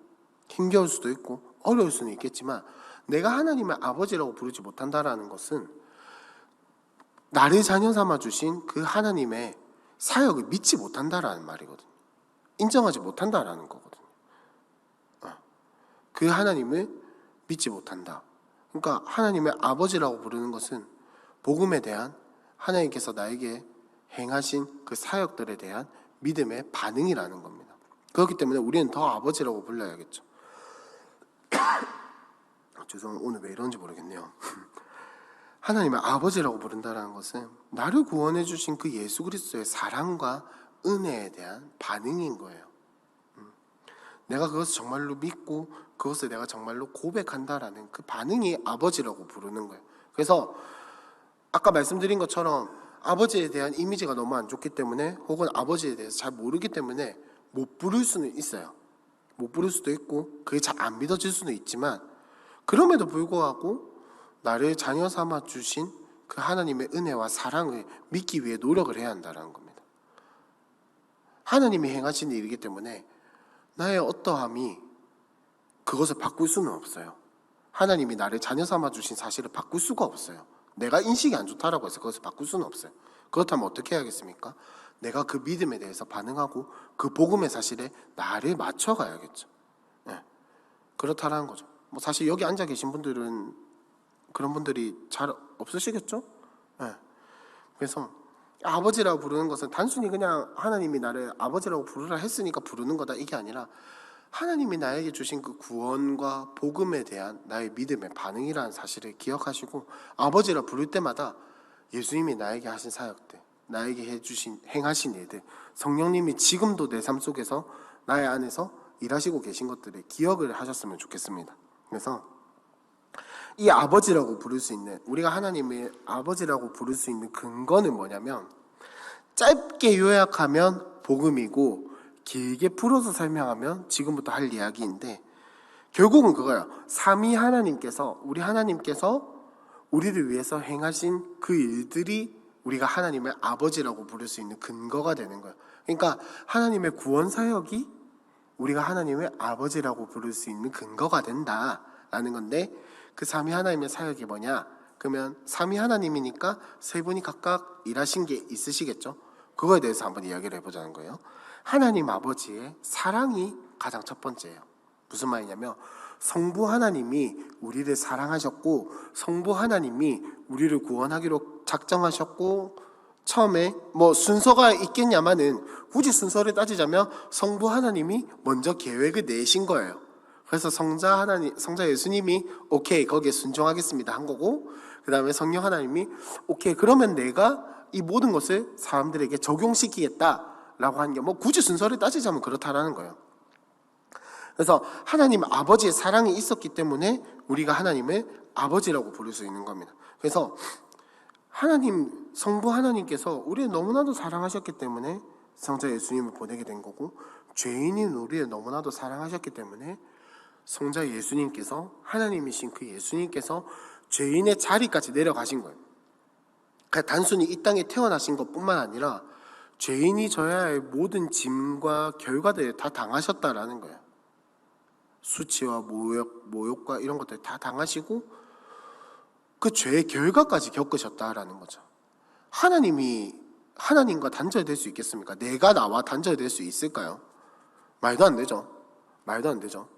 어려울 수는 있겠지만 내가 하나님의 아버지라고 부르지 못한다라는 것은 나를 자녀 삼아 주신 그 하나님의 사역을 믿지 못한다라는 말이거든요. 인정하지 못한다라는 거거든요. 그 하나님을 믿지 못한다. 그러니까 하나님의 아버지라고 부르는 것은 복음에 대한 하나님께서 나에게 행하신 그 사역들에 대한 믿음의 반응이라는 겁니다. 그렇기 때문에 우리는 더 아버지라고 불러야겠죠. 죄송합니다. 오늘 왜 이런지 모르겠네요. 하나님의 아버지라고 부른다는 것은 나를 구원해 주신 그 예수 그리스도의 사랑과 은혜에 대한 반응인 거예요. 내가 그것을 정말로 믿고 그것을 내가 정말로 고백한다라는 그 반응이 아버지라고 부르는 거예요. 그래서 아까 말씀드린 것처럼 아버지에 대한 이미지가 너무 안 좋기 때문에 혹은 아버지에 대해서 잘 모르기 때문에 못 부를 수는 있어요. 못 부를 수도 있고 그게 잘 안 믿어질 수는 있지만 그럼에도 불구하고 나를 자녀 삼아 주신 그 하나님의 은혜와 사랑을 믿기 위해 노력을 해야 한다는 겁니다. 하나님이 행하신 일이기 때문에 나의 어떠함이 그것을 바꿀 수는 없어요. 하나님이 나를 자녀 삼아 주신 사실을 바꿀 수가 없어요. 내가 인식이 안 좋다라고 해서 그것을 바꿀 수는 없어요. 그렇다면 어떻게 해야겠습니까? 내가 그 믿음에 대해서 반응하고 그 복음의 사실에 나를 맞춰가야겠죠. 네. 그렇다라는 거죠. 뭐 사실 여기 앉아 계신 분들은 그런 분들이 잘 없으시겠죠? 네. 그래서 아버지라고 부르는 것은 단순히 그냥 하나님이 나를 아버지라고 부르라 했으니까 부르는 거다 이게 아니라 하나님이 나에게 주신 그 구원과 복음에 대한 나의 믿음의 반응이라는 사실을 기억하시고 아버지라 부를 때마다 예수님이 나에게 하신 사역들, 나에게 해주신 행하신 일들, 성령님이 지금도 내 삶 속에서 나의 안에서 일하시고 계신 것들을 기억을 하셨으면 좋겠습니다. 그래서 이 아버지라고 부를 수 있는, 우리가 하나님의 아버지라고 부를 수 있는 근거는 뭐냐면 짧게 요약하면 복음이고 길게 풀어서 설명하면 지금부터 할 이야기인데 결국은 그거예요. 삼위 하나님께서, 우리 하나님께서 우리를 위해서 행하신 그 일들이 우리가 하나님의 아버지라고 부를 수 있는 근거가 되는 거예요. 그러니까 하나님의 구원 사역이 우리가 하나님의 아버지라고 부를 수 있는 근거가 된다라는 건데 그 삼위 하나님의 사역이 뭐냐? 그러면 삼위 하나님이니까 세 분이 각각 일하신 게 있으시겠죠? 그거에 대해서 한번 이야기를 해보자는 거예요. 하나님 아버지의 사랑이 가장 첫 번째예요. 무슨 말이냐면 성부 하나님이 우리를 사랑하셨고 성부 하나님이 우리를 구원하기로 작정하셨고 처음에 뭐 순서가 있겠냐마는 굳이 순서를 따지자면 성부 하나님이 먼저 계획을 내신 거예요. 그래서 성자 예수님이 오케이 거기에 순종하겠습니다 한 거고 그 다음에 성령 하나님이 오케이 그러면 내가 이 모든 것을 사람들에게 적용시키겠다라고 한 게 뭐 굳이 순서를 따지자면 그렇다라는 거예요. 그래서 하나님 아버지의 사랑이 있었기 때문에 우리가 하나님을 아버지라고 부를 수 있는 겁니다. 그래서 하나님 성부 하나님께서 우리를 너무나도 사랑하셨기 때문에 성자 예수님을 보내게 된 거고 죄인인 우리를 너무나도 사랑하셨기 때문에 성자 예수님께서 하나님이신 그 예수님께서 죄인의 자리까지 내려가신 거예요. 그러니까 단순히 이 땅에 태어나신 것뿐만 아니라 죄인이 져야 할 모든 짐과 결과들을 다 당하셨다라는 거예요. 수치와 모욕과 이런 것들 다 당하시고 그 죄의 결과까지 겪으셨다라는 거죠. 하나님이 하나님과 단절될 수 있겠습니까? 내가 나와 단절될 수 있을까요? 말도 안 되죠. 말도 안 되죠.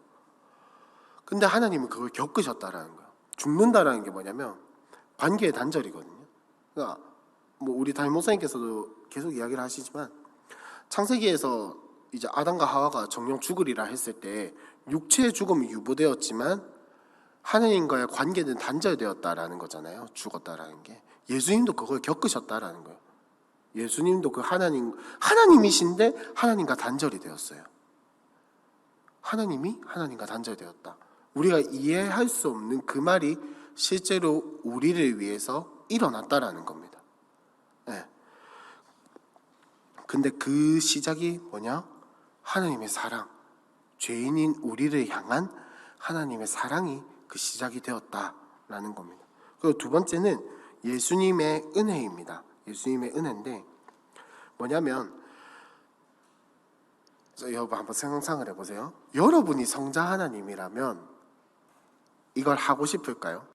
근데 하나님은 그걸 겪으셨다라는 거예요. 죽는다라는 게 뭐냐면 관계의 단절이거든요. 그러니까 뭐 우리 담임 목사님께서도 계속 이야기를 하시지만 창세기에서 이제 아담과 하와가 정령 죽으리라 했을 때 육체의 죽음이 유보되었지만 하나님과의 관계는 단절되었다라는 거잖아요. 죽었다라는 게. 예수님도 그걸 겪으셨다라는 거예요. 예수님도 그 하나님이신데 하나님과 단절이 되었어요. 하나님이 하나님과 단절되었다. 우리가 이해할 수 없는 그 말이 실제로 우리를 위해서 일어났다라는 겁니다. 네. 근데 그 시작이 뭐냐? 하나님의 사랑. 죄인인 우리를 향한 하나님의 사랑이 그 시작이 되었다라는 겁니다. 그리고 두 번째는 예수님의 은혜입니다. 예수님의 은혜인데 뭐냐면 여러분 한번 상상을 해보세요. 여러분이 성자 하나님이라면 이걸 하고 싶을까요?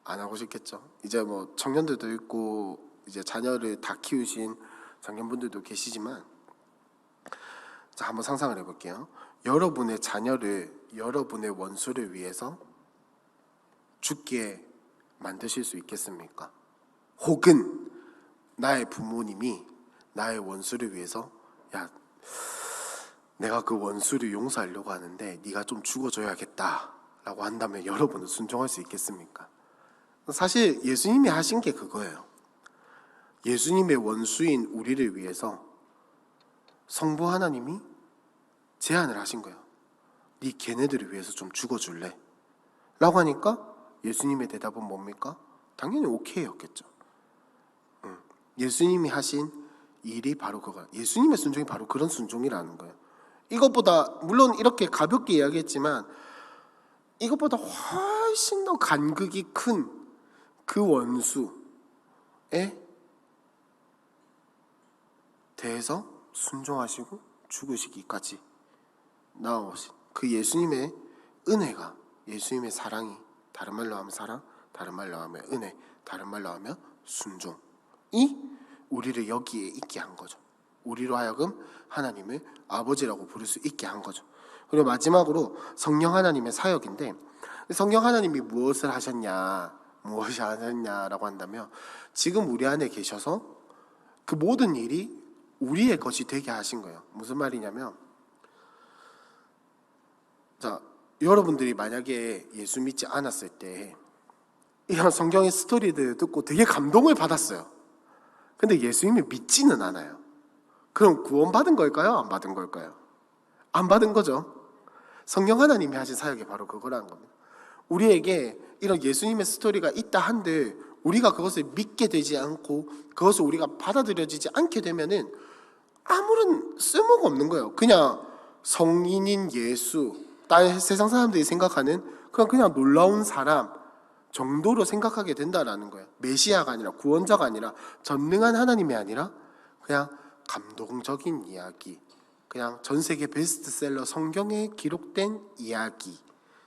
안 하고 싶겠죠. 이제 뭐 청년들도 있고 이제 자녀를 다 키우신 장년분들도 계시지만 자 한번 상상을 해볼게요. 여러분의 자녀를 여러분의 원수를 위해서 죽게 만드실 수 있겠습니까? 혹은 나의 부모님이 나의 원수를 위해서 야 내가 그 원수를 용서하려고 하는데 네가 좀 죽어줘야겠다 라고 한다면 여러분은 순종할 수 있겠습니까? 사실 예수님이 하신 게 그거예요. 예수님의 원수인 우리를 위해서 성부 하나님이 제안을 하신 거예요. 네 걔네들을 위해서 좀 죽어줄래? 라고 하니까 예수님의 대답은 뭡니까? 당연히 오케이였겠죠. 예수님이 하신 일이 바로 그거예요. 예수님의 순종이 바로 그런 순종이라는 거예요. 이것보다 물론 이렇게 가볍게 이야기했지만 이것보다 훨씬 더 간극이 큰 그 원수에 대해서 순종하시고 죽으시기까지 나오신 그 예수님의 은혜가, 예수님의 사랑이, 다른 말로 하면 사랑, 다른 말로 하면 은혜, 다른 말로 하면 순종이 우리를 여기에 있게 한 거죠. 우리로 하여금 하나님을 아버지라고 부를 수 있게 한 거죠. 그리고 마지막으로 성령 하나님의 사역인데, 성령 하나님이 무엇을 하셨냐라고 한다면 지금 우리 안에 계셔서 그 모든 일이 우리의 것이 되게 하신 거예요. 무슨 말이냐면, 자 여러분들이 만약에 예수 믿지 않았을 때 이런 성경의 스토리들 듣고 되게 감동을 받았어요. 근데 예수님이 믿지는 않아요. 그럼 구원받은 걸까요? 안 받은 걸까요? 안 받은 거죠. 성령 하나님이 하신 사역이 바로 그거라는 겁니다. 우리에게 이런 예수님의 스토리가 있다 한들 우리가 그것을 믿게 되지 않고 그것을 우리가 받아들여지지 않게 되면은 아무런 쓸모가 없는 거예요. 그냥 성인인 예수, 세상 사람들이 생각하는 그냥 놀라운 사람 정도로 생각하게 된다라는 거예요. 메시아가 아니라, 구원자가 아니라, 전능한 하나님이 아니라 그냥 감동적인 이야기, 그냥 전 세계 베스트셀러 성경에 기록된 이야기,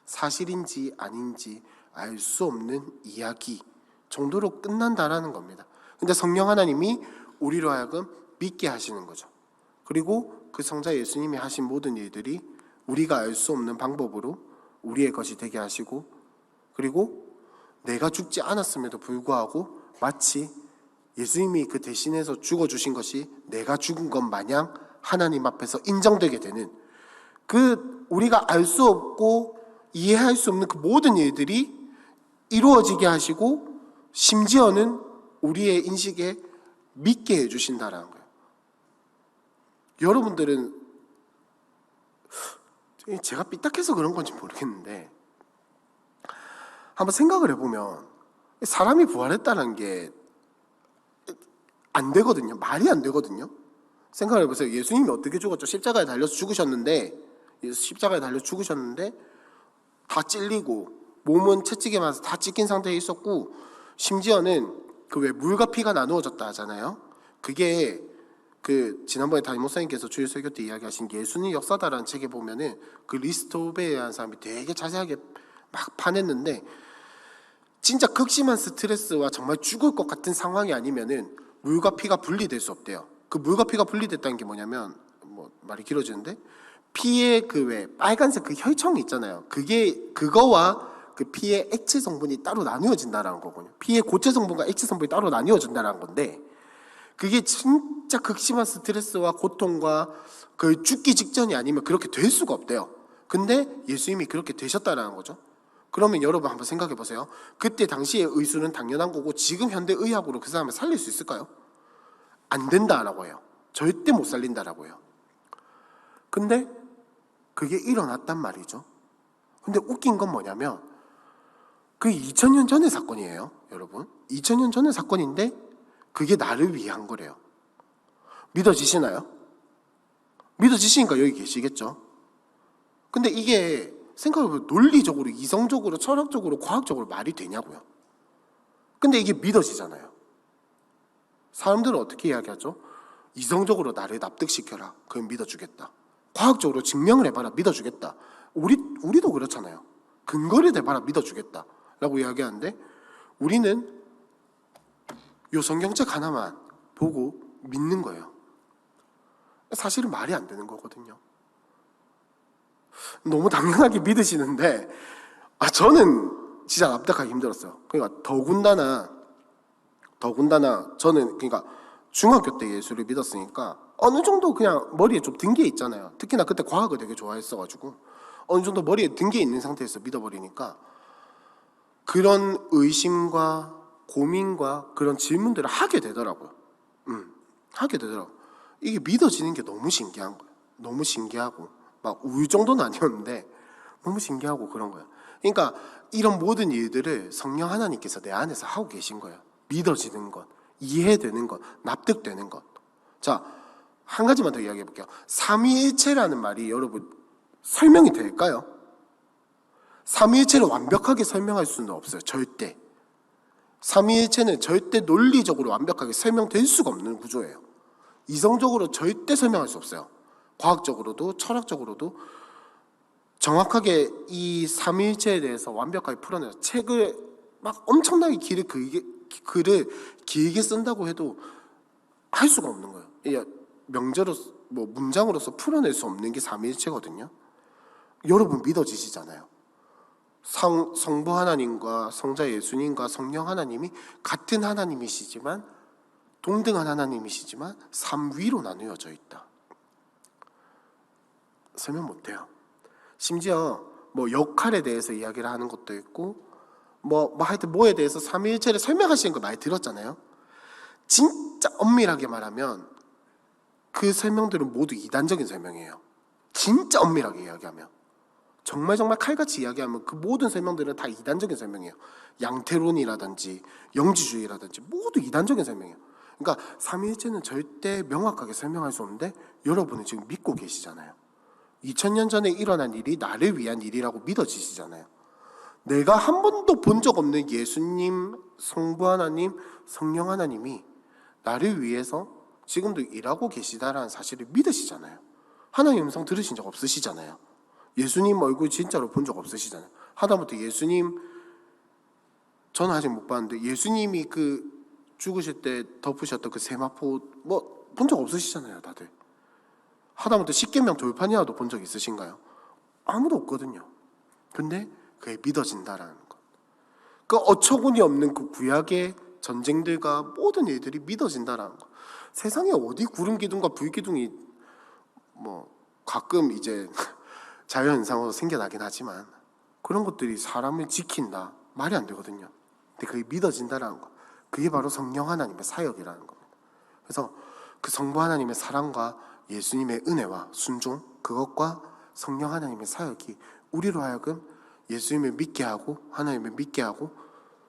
사실인지 아닌지 알 수 없는 이야기 정도로 끝난다라는 겁니다. 근데 성령 하나님이 우리로 하여금 믿게 하시는 거죠. 그리고 그 성자 예수님이 하신 모든 일들이 우리가 알 수 없는 방법으로 우리의 것이 되게 하시고, 그리고 내가 죽지 않았음에도 불구하고 마치 예수님이 그 대신해서 죽어주신 것이 내가 죽은 것 마냥 하나님 앞에서 인정되게 되는, 그 우리가 알 수 없고 이해할 수 없는 그 모든 일들이 이루어지게 하시고 심지어는 우리의 인식에 믿게 해주신다라는 거예요. 여러분들은 제가 삐딱해서 그런 건지 모르겠는데 한번 생각을 해보면 사람이 부활했다는 게 안 되거든요. 말이 안 되거든요. 생각을 해보세요. 예수님이 어떻게 죽었죠? 십자가에 달려서 죽으셨는데, 십자가에 달려 죽으셨는데 다 찔리고 몸은 채찍에 맞아서 다 찢긴 상태에 있었고, 심지어는 그 왜 물과 피가 나누어졌다 하잖아요. 그게 그 지난번에 담임 목사님께서 주일 설교 때 이야기하신 예수님 역사다라는 책에 보면은 그 리스토베라는 사람이 되게 자세하게 막 파냈는데, 진짜 극심한 스트레스와 정말 죽을 것 같은 상황이 아니면은 물과 피가 분리될 수 없대요. 그 물과 피가 분리됐다는 게 뭐냐면, 뭐 말이 길어지는데, 피의 그 왜 빨간색 그 혈청이 있잖아요. 그거와 그 피의 액체 성분이 따로 나뉘어진다라는 거거든요. 피의 고체 성분과 액체 성분이 따로 나뉘어진다라는 건데, 그게 진짜 극심한 스트레스와 고통과 그 죽기 직전이 아니면 그렇게 될 수가 없대요. 근데 예수님이 그렇게 되셨다라는 거죠. 그러면 여러분 한번 생각해 보세요. 그때 당시의 의술은 당연한 거고 지금 현대 의학으로 그 사람을 살릴 수 있을까요? 안 된다라고 해요. 절대 못 살린다라고 해요. 근데 그게 일어났단 말이죠. 근데 웃긴 건 뭐냐면 그게 2000년 전의 사건이에요, 여러분. 2000년 전의 사건인데 그게 나를 위한 거래요. 믿어지시나요? 믿어지시니까 여기 계시겠죠. 근데 이게 생각해보면 논리적으로, 이성적으로, 철학적으로, 과학적으로 말이 되냐고요. 근데 이게 믿어지잖아요. 사람들은 어떻게 이야기하죠? 이성적으로 나를 납득시켜라. 그럼 믿어주겠다. 과학적으로 증명을 해봐라. 믿어주겠다. 우리도 그렇잖아요. 근거를 대봐라. 믿어주겠다 라고 이야기하는데, 우리는 요 성경책 하나만 보고 믿는 거예요. 사실은 말이 안 되는 거거든요. 너무 당연하게 믿으시는데 저는 진짜 납득하기 힘들었어요. 그러니까 더군다나 저는 그러니까 중학교 때 예수를 믿었으니까 어느 정도 그냥 머리에 좀 든 게 있잖아요. 특히나 그때 과학을 되게 좋아했어가지고 어느 정도 머리에 든 게 있는 상태에서 믿어버리니까 그런 의심과 고민과 그런 질문들을 하게 되더라고요. 하게 되더라고요. 이게 믿어지는 게 너무 신기한 거예요. 너무 신기하고 막 울 정도는 아니었는데 너무 신기하고 그런 거예요. 그러니까 이런 모든 일들을 성령 하나님께서 내 안에서 하고 계신 거예요. 믿어지는 것, 이해되는 것, 납득되는 것. 자, 한 가지만 더 이야기해 볼게요. 삼위일체라는 말이 여러분 설명이 될까요? 삼위일체를 완벽하게 설명할 수는 없어요. 절대. 삼위일체는 절대 논리적으로 완벽하게 설명될 수가 없는 구조예요. 이성적으로 절대 설명할 수 없어요. 과학적으로도 철학적으로도 정확하게 이 삼위일체에 대해서 완벽하게 풀어내서 책을 막 엄청나게 글을 길게 쓴다고 해도 할 수가 없는 거예요. 이게 명제로 뭐 문장으로서 풀어낼 수 없는 게 삼위일체거든요. 여러분 믿어지시잖아요. 성부 하나님과 성자 예수님과 성령 하나님이 같은 하나님이시지만 동등한 하나님이시지만 삼위로 나누어져 있다. 설명 못해요. 심지어 뭐 역할에 대해서 이야기를 하는 것도 있고 뭐 하여튼 뭐에 대해서 삼위일체를 설명하시는 거 많이 들었잖아요. 진짜 엄밀하게 말하면 그 설명들은 모두 이단적인 설명이에요. 진짜 엄밀하게 이야기하면, 정말 칼같이 이야기하면 그 모든 설명들은 다 이단적인 설명이에요. 양태론이라든지 영지주의라든지 모두 이단적인 설명이에요. 그러니까 삼위일체는 절대 명확하게 설명할 수 없는데 여러분은 지금 믿고 계시잖아요. 2000년 전에 일어난 일이 나를 위한 일이라고 믿어지시잖아요. 내가 한 번도 본 적 없는 예수님, 성부 하나님, 성령 하나님이 나를 위해서 지금도 일하고 계시다라는 사실을 믿으시잖아요. 하나님 음성 들으신 적 없으시잖아요. 예수님 얼굴 진짜로 본 적 없으시잖아요. 하다못해 예수님, 저는 아직 못 봤는데 예수님이 그 죽으실 때 덮으셨던 그 세마포 뭐 본 적 없으시잖아요, 다들. 하다못해 십계명 돌판이라도 본 적 있으신가요? 아무도 없거든요. 근데 그게 믿어진다라는 것. 그 어처구니 없는 그 구약의 전쟁들과 모든 일들이 믿어진다라는 것. 세상에 어디 구름 기둥과 불 기둥이 뭐 가끔 이제 자연현상으로 생겨나긴 하지만 그런 것들이 사람을 지킨다 말이 안 되거든요. 근데 그게 믿어진다라는 것. 그게 바로 성령 하나님의 사역이라는 겁니다. 그래서 그 성부 하나님의 사랑과 예수님의 은혜와 순종, 그것과 성령 하나님의 사역이 우리로 하여금 예수님을 믿게 하고 하나님을 믿게 하고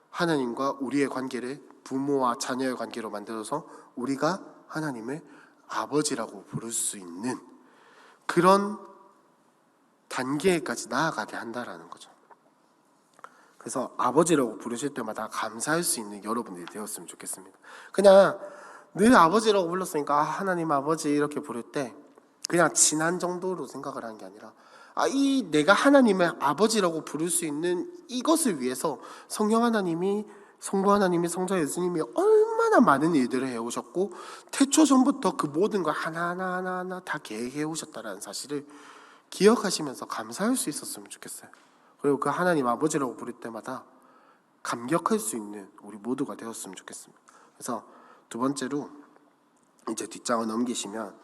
하나님과 우리의 관계를 부모와 자녀의 관계로 만들어서 우리가 하나님을 아버지라고 부를 수 있는 그런 단계까지 나아가게 한다라는 거죠. 그래서 아버지라고 부르실 때마다 감사할 수 있는 여러분들이 되었으면 좋겠습니다. 그냥 늘 아버지라고 불렀으니까 하나님 아버지 이렇게 부를 때 그냥 친한 정도로 생각을 하는 게 아니라 이 내가 하나님의 아버지라고 부를 수 있는 이것을 위해서 성령 하나님이, 성부 하나님이, 성자 예수님이 얼마나 많은 일들을 해오셨고 태초 전부터 그 모든 걸 하나하나 다 계획해 오셨다라는 사실을 기억하시면서 감사할 수 있었으면 좋겠어요. 그리고 그 하나님 아버지라고 부를 때마다 감격할 수 있는 우리 모두가 되었으면 좋겠습니다. 그래서 두 번째로 이제 뒷장을 넘기시면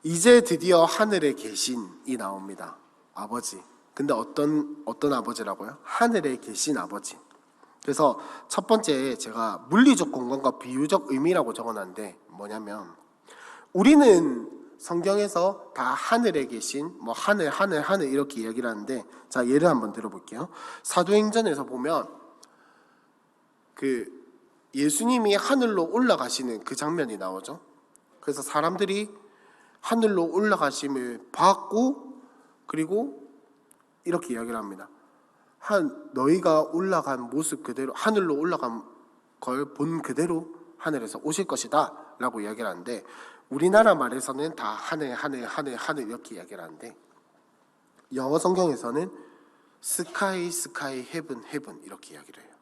이제 드디어 하늘에 계신이 나옵니다. 아버지. 근데 어떤 아버지라고요? 하늘에 계신 아버지. 그래서 첫 번째 제가 물리적 공간과 비유적 의미라고 적어놨는데 뭐냐면 우리는 성경에서 다 하늘에 계신 뭐 하늘 이렇게 이야기를 하는데 자 예를 한번 들어볼게요. 사도행전에서 보면 그 예수님이 하늘로 올라가시는 그 장면이 나오죠. 그래서 사람들이 하늘로 올라가심을 봤고 그리고 이렇게 이야기를 합니다. 너희가 올라간 모습 그대로 하늘로 올라간 걸 본 그대로 하늘에서 오실 것이다 라고 이야기를 하는데 우리나라 말에서는 다 하늘 이렇게 이야기를 하는데 영어 성경에서는 스카이 헤븐 이렇게 이야기를 해요.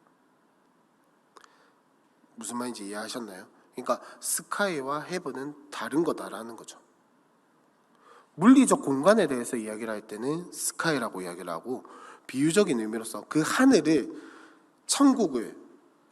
무슨 말인지 이해하셨나요? 그러니까 스카이와 헤븐은 다른 거다라는 거죠. 물리적 공간에 대해서 이야기를 할 때는 스카이라고 이야기를 하고 비유적인 의미로서 그 하늘을 천국을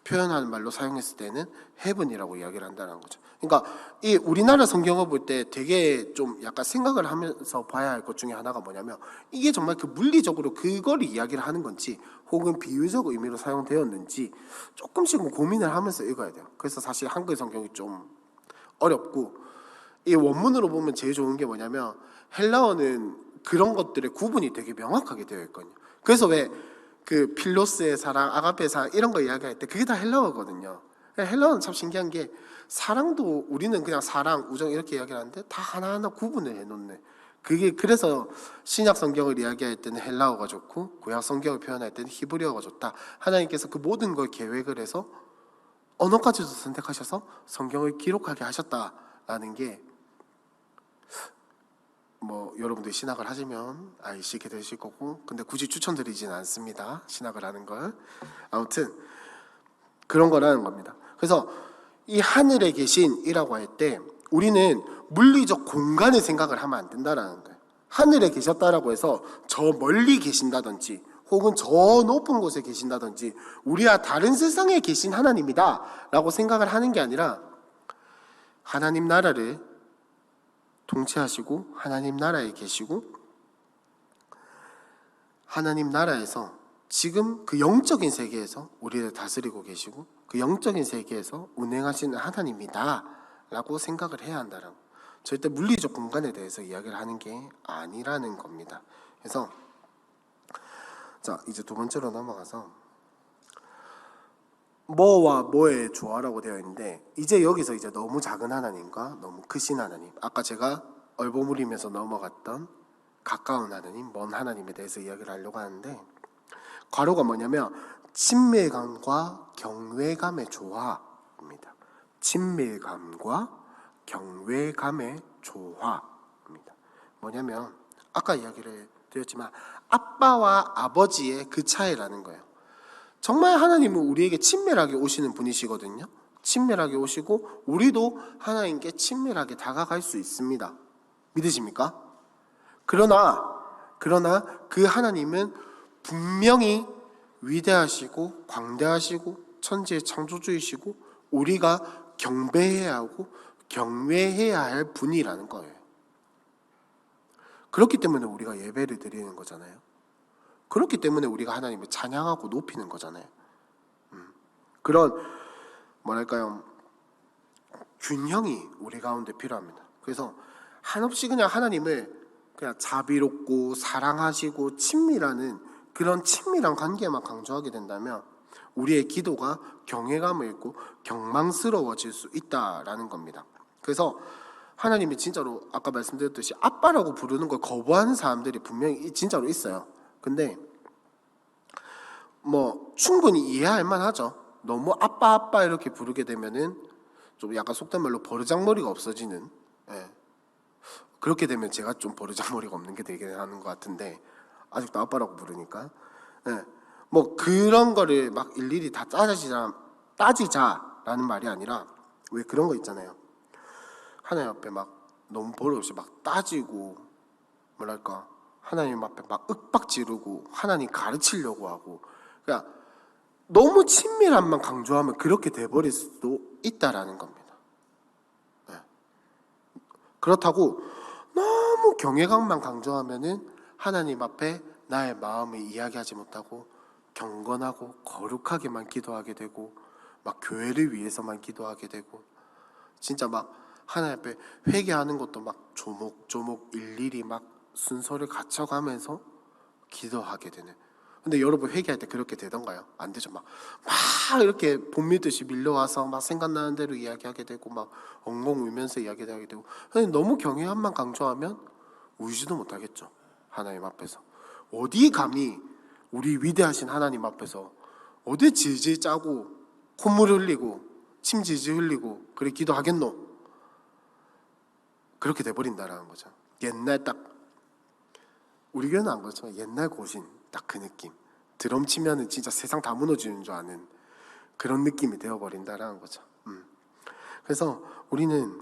표현하는 말로 사용했을 때는 헤븐이라고 이야기를 한다는 거죠. 그러니까 이 우리나라 성경을 볼 때 되게 좀 약간 생각을 하면서 봐야 할 것 중에 하나가 뭐냐면 이게 정말 그 물리적으로 그걸 이야기를 하는 건지 혹은 비유적 의미로 사용되었는지 조금씩은 고민을 하면서 읽어야 돼요. 그래서 사실 한글 성경이 좀 어렵고 이 원문으로 보면 제일 좋은 게 뭐냐면 헬라어는 그런 것들의 구분이 되게 명확하게 되어 있거든요. 그래서 왜 그 필로스의 사랑, 아가페의 사랑 이런 거 이야기할 때 그게 다 헬라어거든요. 헬라어는 참 신기한 게 사랑도 우리는 그냥 사랑, 우정 이렇게 이야기하는데 다 하나하나 구분을 해놓네. 그게 그래서 신약 성경을 이야기할 때는 헬라어가 좋고 구약 성경을 표현할 때는 히브리어가 좋다. 하나님께서 그 모든 걸 계획을 해서 언어까지도 선택하셔서 성경을 기록하게 하셨다라는 게 뭐 여러분들 신학을 하시면 아시게 되실 거고 근데 굳이 추천드리진 않습니다. 신학을 하는 걸. 아무튼 그런 거라는 겁니다. 그래서 이 하늘에 계신이라고 할 때 우리는 물리적 공간의 생각을 하면 안 된다라는 거예요. 하늘에 계셨다라고 해서 저 멀리 계신다든지 혹은 저 높은 곳에 계신다든지 우리와 다른 세상에 계신 하나님이다 라고 생각을 하는 게 아니라 하나님 나라를 통치하시고 하나님 나라에 계시고 하나님 나라에서 지금 그 영적인 세계에서 우리를 다스리고 계시고 그 영적인 세계에서 운행하시는 하나님이다 라고 생각을 해야 한다는 절대 물리적 공간에 대해서 이야기를 하는 게 아니라는 겁니다. 그래서 자 이제 두 번째로 넘어가서 뭐와 뭐의 조화라고 되어 있는데 이제 여기서 이제 너무 작은 하나님과 너무 크신 하나님 아까 제가 얼버무리면서 넘어갔던 가까운 하나님, 먼 하나님에 대해서 이야기를 하려고 하는데 괄호가 뭐냐면 친밀감과 경외감의 조화입니다. 친밀감과 경외감의 조화입니다. 뭐냐면 아까 이야기를 드렸지만 아빠와 아버지의 그 차이라는 거예요. 정말 하나님은 우리에게 친밀하게 오시는 분이시거든요. 친밀하게 오시고 우리도 하나님께 친밀하게 다가갈 수 있습니다. 믿으십니까? 그러나 그 하나님은 분명히 위대하시고 광대하시고 천지의 창조주이시고 우리가 경배해야 하고 경외해야 할 분이라는 거예요. 그렇기 때문에 우리가 예배를 드리는 거잖아요. 그렇기 때문에 우리가 하나님을 찬양하고 높이는 거잖아요. 그런 뭐랄까요 균형이 우리 가운데 필요합니다. 그래서 한없이 그냥 하나님을 그냥 자비롭고 사랑하시고 친밀하는 그런 친밀한 관계만 강조하게 된다면 우리의 기도가 경외감을 잃고 경망스러워질 수 있다라는 겁니다. 그래서 하나님이 진짜로 아까 말씀드렸듯이 아빠라고 부르는 걸 거부하는 사람들이 분명히 진짜로 있어요. 근데 뭐 충분히 이해할 만하죠. 너무 아빠 이렇게 부르게 되면은 좀 약간 속된 말로 버르장머리가 없어지는 그렇게 되면 제가 좀 버르장머리가 없는 게 되긴 하는 것 같은데 아직도 아빠라고 부르니까 뭐 그런 거를 막 일일이 다 따지자라는 말이 아니라 왜 그런 거 있잖아요. 하나님 앞에 막 너무 버릇없이 막 따지고 뭐랄까 하나님 앞에 막 윽박 지르고 하나님 가르치려고 하고, 그러니까 너무 친밀함만 강조하면 그렇게 돼버릴 수도 있다라는 겁니다. 네. 그렇다고 너무 경외감만 강조하면은 하나님 앞에 나의 마음을 이야기하지 못하고 경건하고 거룩하게만 기도하게 되고 막 교회를 위해서만 기도하게 되고, 진짜 막 하나님 앞에 회개하는 것도 막 조목조목 일일이 막 순서를 갖춰가면서 기도하게 되는. 근데 여러분 회개할 때 그렇게 되던가요? 안 되죠. 막 이렇게 봄 밀듯이 밀려와서 막 생각나는 대로 이야기하게 되고 막 엉엉 울면서 이야기하게 되고. 근데 너무 경외함만 강조하면 울지도 못하겠죠. 하나님 앞에서 어디 감히 우리 위대하신 하나님 앞에서 어디 질질 짜고 콧물 흘리고 침 질질 흘리고 그래 기도하겠노? 그렇게 돼버린다라는 거죠. 옛날 딱 우리 교회는 안 그렇지만 옛날 고신 딱 그 느낌, 드럼 치면은 진짜 세상 다 무너지는 줄 아는 그런 느낌이 되어버린다라는 거죠. 그래서 우리는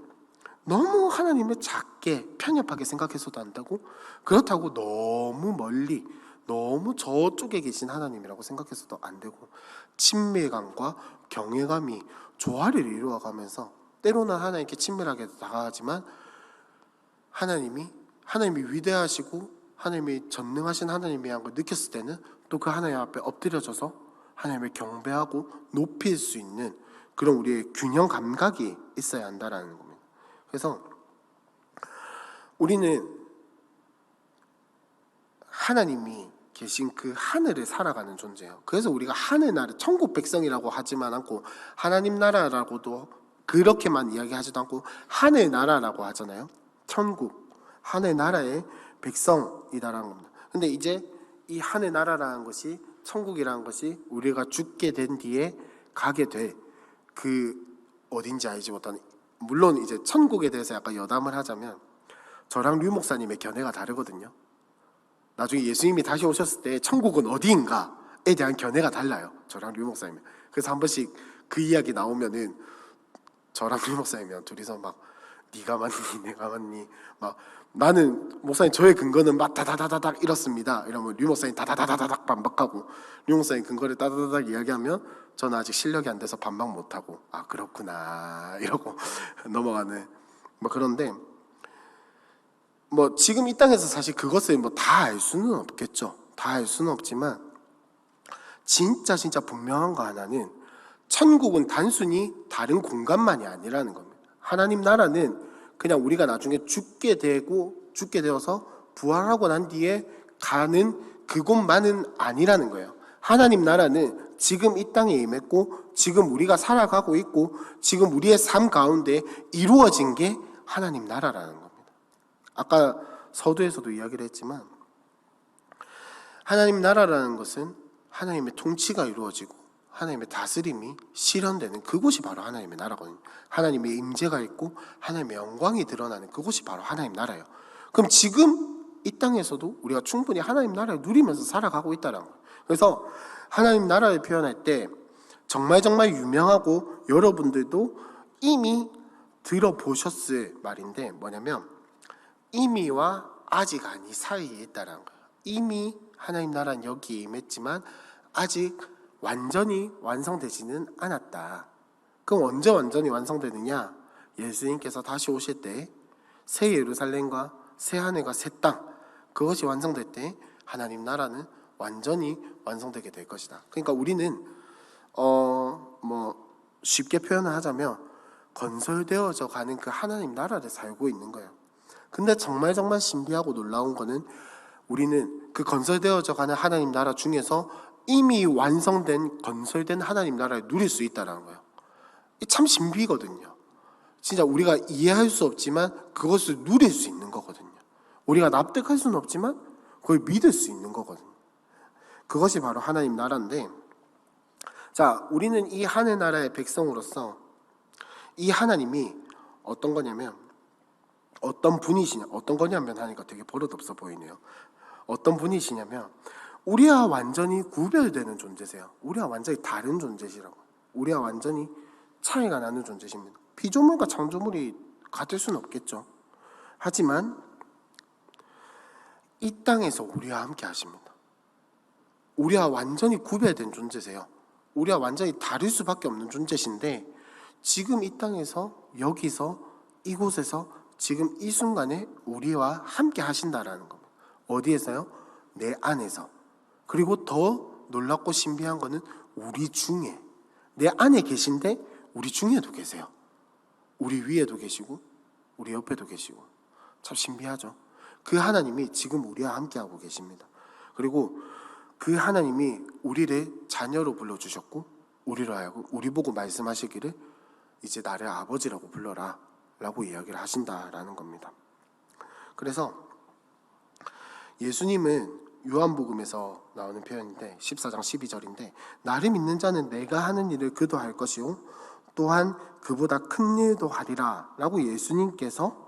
너무 하나님을 작게 편협하게 생각해서도 안 되고, 그렇다고 너무 멀리 너무 저쪽에 계신 하나님이라고 생각해서도 안 되고, 친밀감과 경외감이 조화를 이루어가면서 때로는 하나님께 친밀하게 다가가지만 하나님이 위대하시고 하나님이 전능하신 하나님이라는 걸 느꼈을 때는 또 그 하나님 앞에 엎드려져서 하나님을 경배하고 높일 수 있는 그런 우리의 균형 감각이 있어야 한다라는 겁니다. 그래서 우리는 하나님이 계신 그 하늘을 살아가는 존재예요. 그래서 우리가 하늘 나라, 천국 백성이라고 하지만 않고 하나님 나라라고도 그렇게만 이야기하지도 않고 하늘 나라라고 하잖아요. 천국, 하늘 나라의 백성이다라는 겁니다. 근데 이제 이 하늘 나라라는 것이, 천국이라는 것이 우리가 죽게 된 뒤에 가게 될 그 어딘지 알지 못하는, 물론 이제 천국에 대해서 약간 여담을 하자면 저랑 류 목사님의 견해가 다르거든요. 나중에 예수님이 다시 오셨을 때 천국은 어디인가에 대한 견해가 달라요, 저랑 류 목사님. 그래서 한 번씩 그 이야기 나오면은 저랑 류 목사님이랑 둘이서 막 네가 맞니 내가 맞니, 막 나는 목사님 저의 근거는 막 다다다다닥 이렇습니다 이러면 류 목사님 다다다다닥 반박하고, 류 목사님 근거를 다다다닥 이야기하면 저는 아직 실력이 안 돼서 반박 못하고 아 그렇구나 이러고 넘어가는 뭐. 그런데 뭐 지금 이 땅에서 사실 그것을 뭐 다 알 수는 없겠죠. 다 알 수는 없지만 진짜 분명한 거 하나는, 천국은 단순히 다른 공간만이 아니라는 겁니다. 하나님 나라는 그냥 우리가 나중에 죽게 되어서 부활하고 난 뒤에 가는 그곳만은 아니라는 거예요. 하나님 나라는 지금 이 땅에 임했고 지금 우리가 살아가고 있고 지금 우리의 삶 가운데 이루어진 게 하나님 나라라는 겁니다. 아까 서두에서도 이야기를 했지만 하나님 나라라는 것은 하나님의 통치가 이루어지고 하나님의 다스림이 실현되는 그곳이 바로 하나님의 나라거든요. 하나님의 임재가 있고 하나님의 영광이 드러나는 그곳이 바로 하나님 나라예요. 그럼 지금 이 땅에서도 우리가 충분히 하나님 나라를 누리면서 살아가고 있다는 거예요. 그래서 하나님 나라를 표현할 때 정말 유명하고 여러분들도 이미 들어보셨을 말인데 뭐냐면 이미와 아직 아니 사이에 있다는 거예요. 이미 하나님 나라는 여기에 임했지만 아직 완전히 완성되지는 않았다. 그럼 언제 완전히 완성되느냐? 예수님께서 다시 오실 때 새 예루살렘과 새 하늘과 새 땅, 그것이 완성될 때 하나님 나라는 완전히 완성되게 될 것이다. 그러니까 우리는 뭐 쉽게 표현을 하자면 건설되어져 가는 그 하나님 나라를 살고 있는 거예요. 근데 정말 신비하고 놀라운 거는 우리는 그 건설되어져 가는 하나님 나라 중에서 이미 완성된 건설된 하나님 나라를 누릴 수 있다는 거예요. 참 신비거든요. 진짜 우리가 이해할 수 없지만 그것을 누릴 수 있는 거거든요. 우리가 납득할 수는 없지만 그걸 믿을 수 있는 거거든요. 그것이 바로 하나님 나라인데, 자, 우리는 이 하늘 나라의 백성으로서 이 하나님이 어떤 거냐면, 어떤 거냐면 하니까 되게 버릇없어 보이네요. 어떤 분이시냐면 우리와 완전히 구별되는 존재세요. 우리와 완전히 다른 존재시라고. 우리와 완전히 차이가 나는 존재십니다. 피조물과 창조물이 같을 수는 없겠죠. 하지만 이 땅에서 우리와 함께 하십니다. 우리와 완전히 구별된 존재세요. 우리와 완전히 다를 수밖에 없는 존재신데 지금 이 땅에서, 여기서, 이곳에서, 지금 이 순간에 우리와 함께 하신다라는 겁니다. 어디에서요? 내 안에서. 그리고 더 놀랍고 신비한 거는 우리 중에, 내 안에 계신데 우리 중에도 계세요. 우리 위에도 계시고 우리 옆에도 계시고. 참 신비하죠. 그 하나님이 지금 우리와 함께하고 계십니다. 그리고 그 하나님이 우리를 자녀로 불러주셨고 우리로 하여금 우리 보고 말씀하시기를 이제 나를 아버지라고 불러라 라고 이야기를 하신다라는 겁니다. 그래서 예수님은 요한복음에서 나오는 표현인데 14장 12절인데 나를 믿는 자는 내가 하는 일을 그도 할 것이요 또한 그보다 큰 일도 하리라 라고 예수님께서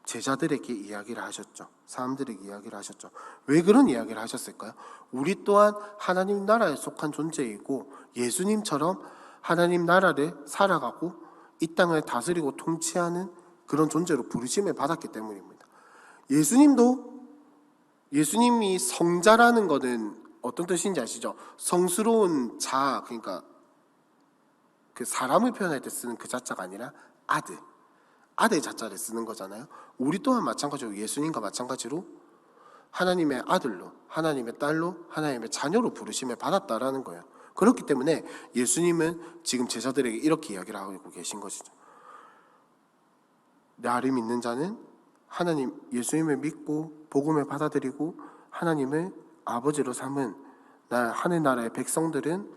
제자들에게 이야기를 하셨죠. 사람들에게 이야기를 하셨죠. 왜 그런 이야기를 하셨을까요? 우리 또한 하나님 나라에 속한 존재이고 예수님처럼 하나님 나라를 살아가고 이 땅을 다스리고 통치하는 그런 존재로 부르심을 받았기 때문입니다. 예수님이 성자라는 것은 어떤 뜻인지 아시죠? 성스러운 자, 그러니까 그 사람을 표현할 때 쓰는 그 자자가 아니라 아들 자자를 쓰는 거잖아요. 우리 또한 마찬가지로 예수님과 마찬가지로 하나님의 아들로, 하나님의 딸로, 하나님의 자녀로 부르심을 받았다라는 거예요. 그렇기 때문에 예수님은 지금 제자들에게 이렇게 이야기를 하고 계신 것이죠. 나를 믿는 자는 하나님, 예수님을 믿고 복음을 받아들이고 하나님을 아버지로 삼은 하늘나라의 백성들은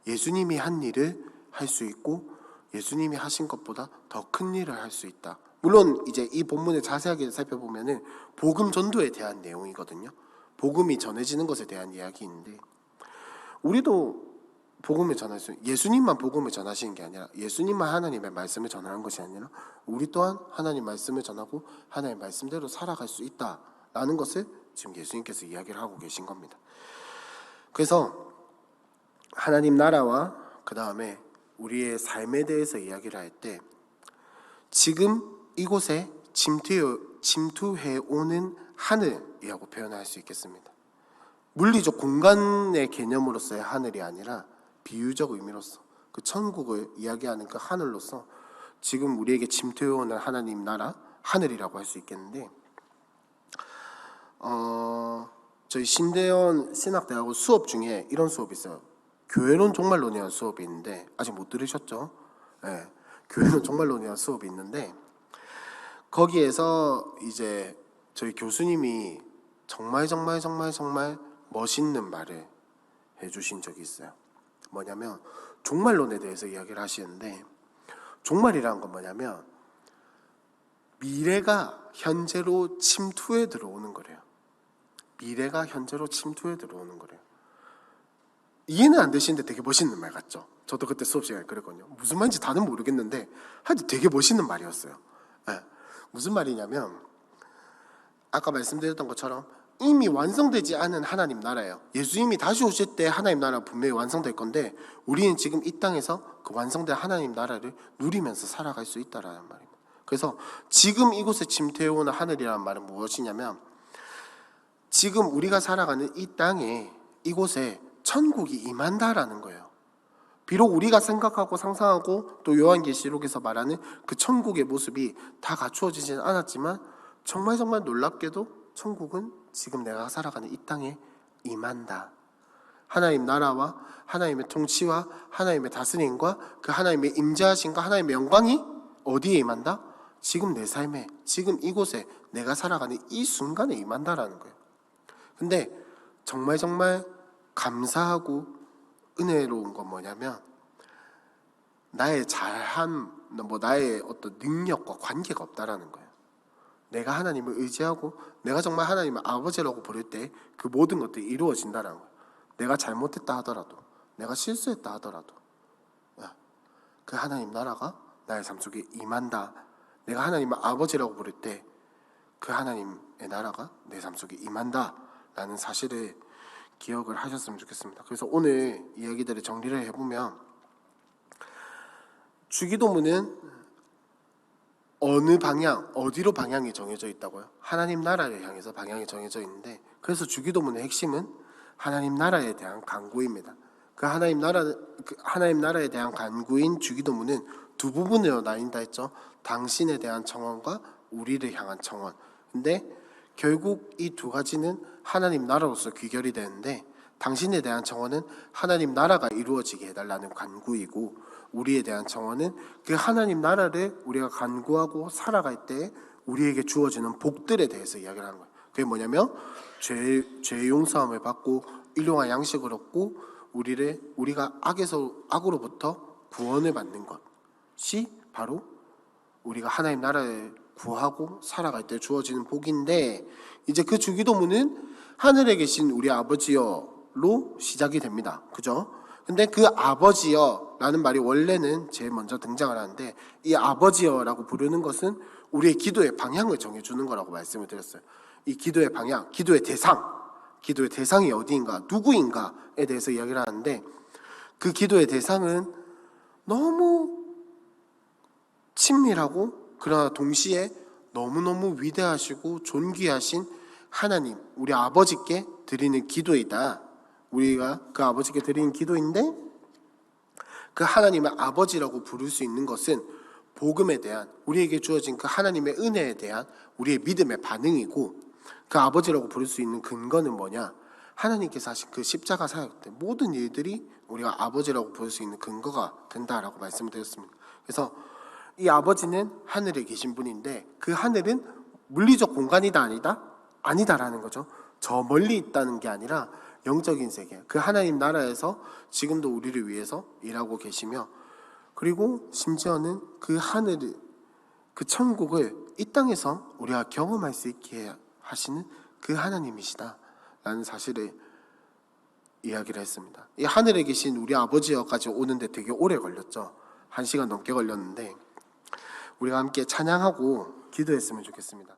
예수님이 한 일을 할 수 있고 예수님이 하신 것보다 더 큰 일을 할 수 있다. 물론 이제 이 본문을 자세하게 살펴보면은 복음 전도에 대한 내용이거든요. 복음이 전해지는 것에 대한 이야기인데 우리도 복음을 전할 수, 예수님만 복음을 전하시는 게 아니라 예수님만 하나님의 말씀을 전하는 것이 아니라 우리 또한 하나님 말씀을 전하고 하나님의 말씀대로 살아갈 수 있다라는 것을 지금 예수님께서 이야기를 하고 계신 겁니다. 그래서 하나님 나라와 그 다음에 우리의 삶에 대해서 이야기를 할 때 지금 이곳에 침투해 오는 하늘이라고 표현할 수 있겠습니다. 물리적 공간의 개념으로서의 하늘이 아니라 비유적 의미로서 그 천국을 이야기하는 그 하늘로서 지금 우리에게 침투해 오는 하나님 나라 하늘이라고 할 수 있겠는데 저희 신대원 신학대학원 수업 중에 이런 수업이 있어요. 교회론 종말론이라는 수업이 있는데 아직 못 들으셨죠? 네, 교회론 종말론이라는 수업이 있는데 거기에서 이제 저희 교수님이 정말 멋있는 말을 해주신 적이 있어요. 뭐냐면 종말론에 대해서 이야기를 하시는데 종말이라는 건 뭐냐면 미래가 현재로 침투해 들어오는 거래요. 미래가 현재로 침투해 들어오는 거래요. 이해는 안 되시는데 되게 멋있는 말 같죠? 저도 그때 수업 시간에 그랬거든요. 무슨 말인지 다는 모르겠는데 하여튼 되게 멋있는 말이었어요. 네. 무슨 말이냐면 아까 말씀드렸던 것처럼 이미 완성되지 않은 하나님 나라예요. 예수님이 다시 오실 때 하나님 나라 분명히 완성될 건데 우리는 지금 이 땅에서 그 완성된 하나님 나라를 누리면서 살아갈 수 있다라는 말입니다. 그래서 지금 이곳에 침투해 오는 하늘이라는 말은 무엇이냐면 지금 우리가 살아가는 이 땅에 이곳에 천국이 임한다라는 거예요. 비록 우리가 생각하고 상상하고 또 요한계시록에서 말하는 그 천국의 모습이 다 갖추어지지는 않았지만 정말 놀랍게도 천국은 지금 내가 살아가는 이 땅에 임한다. 하나님 나라와 하나님의 통치와 하나님의 다스림과 그 하나님의 임재하심과 하나님의 영광이 어디에 임한다? 지금 내 삶에, 지금 이곳에 내가 살아가는 이 순간에 임한다라는 거예요. 근데 정말 감사하고 은혜로운 건 뭐냐면 나의 잘함, 나의 어떤 능력과 관계가 없다라는 거예요. 내가 하나님을 의지하고 내가 정말 하나님을 아버지라고 부를 때 그 모든 것들이 이루어진다라는 거예요. 내가 잘못했다 하더라도 내가 실수했다 하더라도 그 하나님 나라가 나의 삶 속에 임한다. 내가 하나님을 아버지라고 부를 때 그 하나님의 나라가 내 삶 속에 임한다라는 사실을 기억을 하셨으면 좋겠습니다. 그래서 오늘 이야기들을 정리를 해보면 주기도문은 어느 방향, 어디로 방향이 정해져 있다고요? 하나님 나라를 향해서 방향이 정해져 있는데, 그래서 주기도문의 핵심은 하나님 나라에 대한 간구입니다. 그 하나님 나라에 대한 간구인 주기도문은 두 부분으로 나뉜다 했죠. 당신에 대한 청원과 우리를 향한 청원. 근데 결국 이 두 가지는 하나님 나라로서 귀결이 되는데, 당신에 대한 청원은 하나님 나라가 이루어지게 해달라는 간구이고, 우리에 대한 청원은 그 하나님 나라를 우리가 간구하고 살아갈 때 우리에게 주어지는 복들에 대해서 이야기를 하는 거예요. 그게 뭐냐면 죄 용서함을 받고 일용할 양식을 얻고 우리가 악으로부터 구원을 받는 것이 바로 우리가 하나님 나라를 구하고 살아갈 때 주어지는 복인데, 이제 그 주기도문은 하늘에 계신 우리 아버지여로 시작이 됩니다. 그죠? 근데 그 아버지여라는 말이 원래는 제일 먼저 등장을 하는데, 이 아버지여라고 부르는 것은 우리의 기도의 방향을 정해주는 거라고 말씀을 드렸어요. 이 기도의 방향, 기도의 대상이 어디인가, 누구인가에 대해서 이야기를 하는데, 그 기도의 대상은 너무 친밀하고 그러나 동시에 너무너무 위대하시고 존귀하신 하나님, 우리 아버지께 드리는 기도이다. 우리가 그 아버지께 드리는 기도인데, 그 하나님의 아버지라고 부를 수 있는 것은 복음에 대한, 우리에게 주어진 그 하나님의 은혜에 대한 우리의 믿음의 반응이고, 그 아버지라고 부를 수 있는 근거는 뭐냐? 하나님께서 하신 그 십자가 사역 때 모든 일들이 우리가 아버지라고 부를 수 있는 근거가 된다라고 말씀을 드렸습니다. 그래서 이 아버지는 하늘에 계신 분인데, 그 하늘은 물리적 공간이다 아니다라는 거죠. 저 멀리 있다는 게 아니라 영적인 세계, 그 하나님 나라에서 지금도 우리를 위해서 일하고 계시며, 그리고 심지어는 그 하늘을, 그 천국을 이 땅에서 우리가 경험할 수 있게 하시는 그 하나님이시다라는 사실을 이야기를 했습니다. 이 하늘에 계신 우리 아버지여까지 오는데 되게 오래 걸렸죠. 1시간 넘게 걸렸는데, 우리가 함께 찬양하고 기도했으면 좋겠습니다.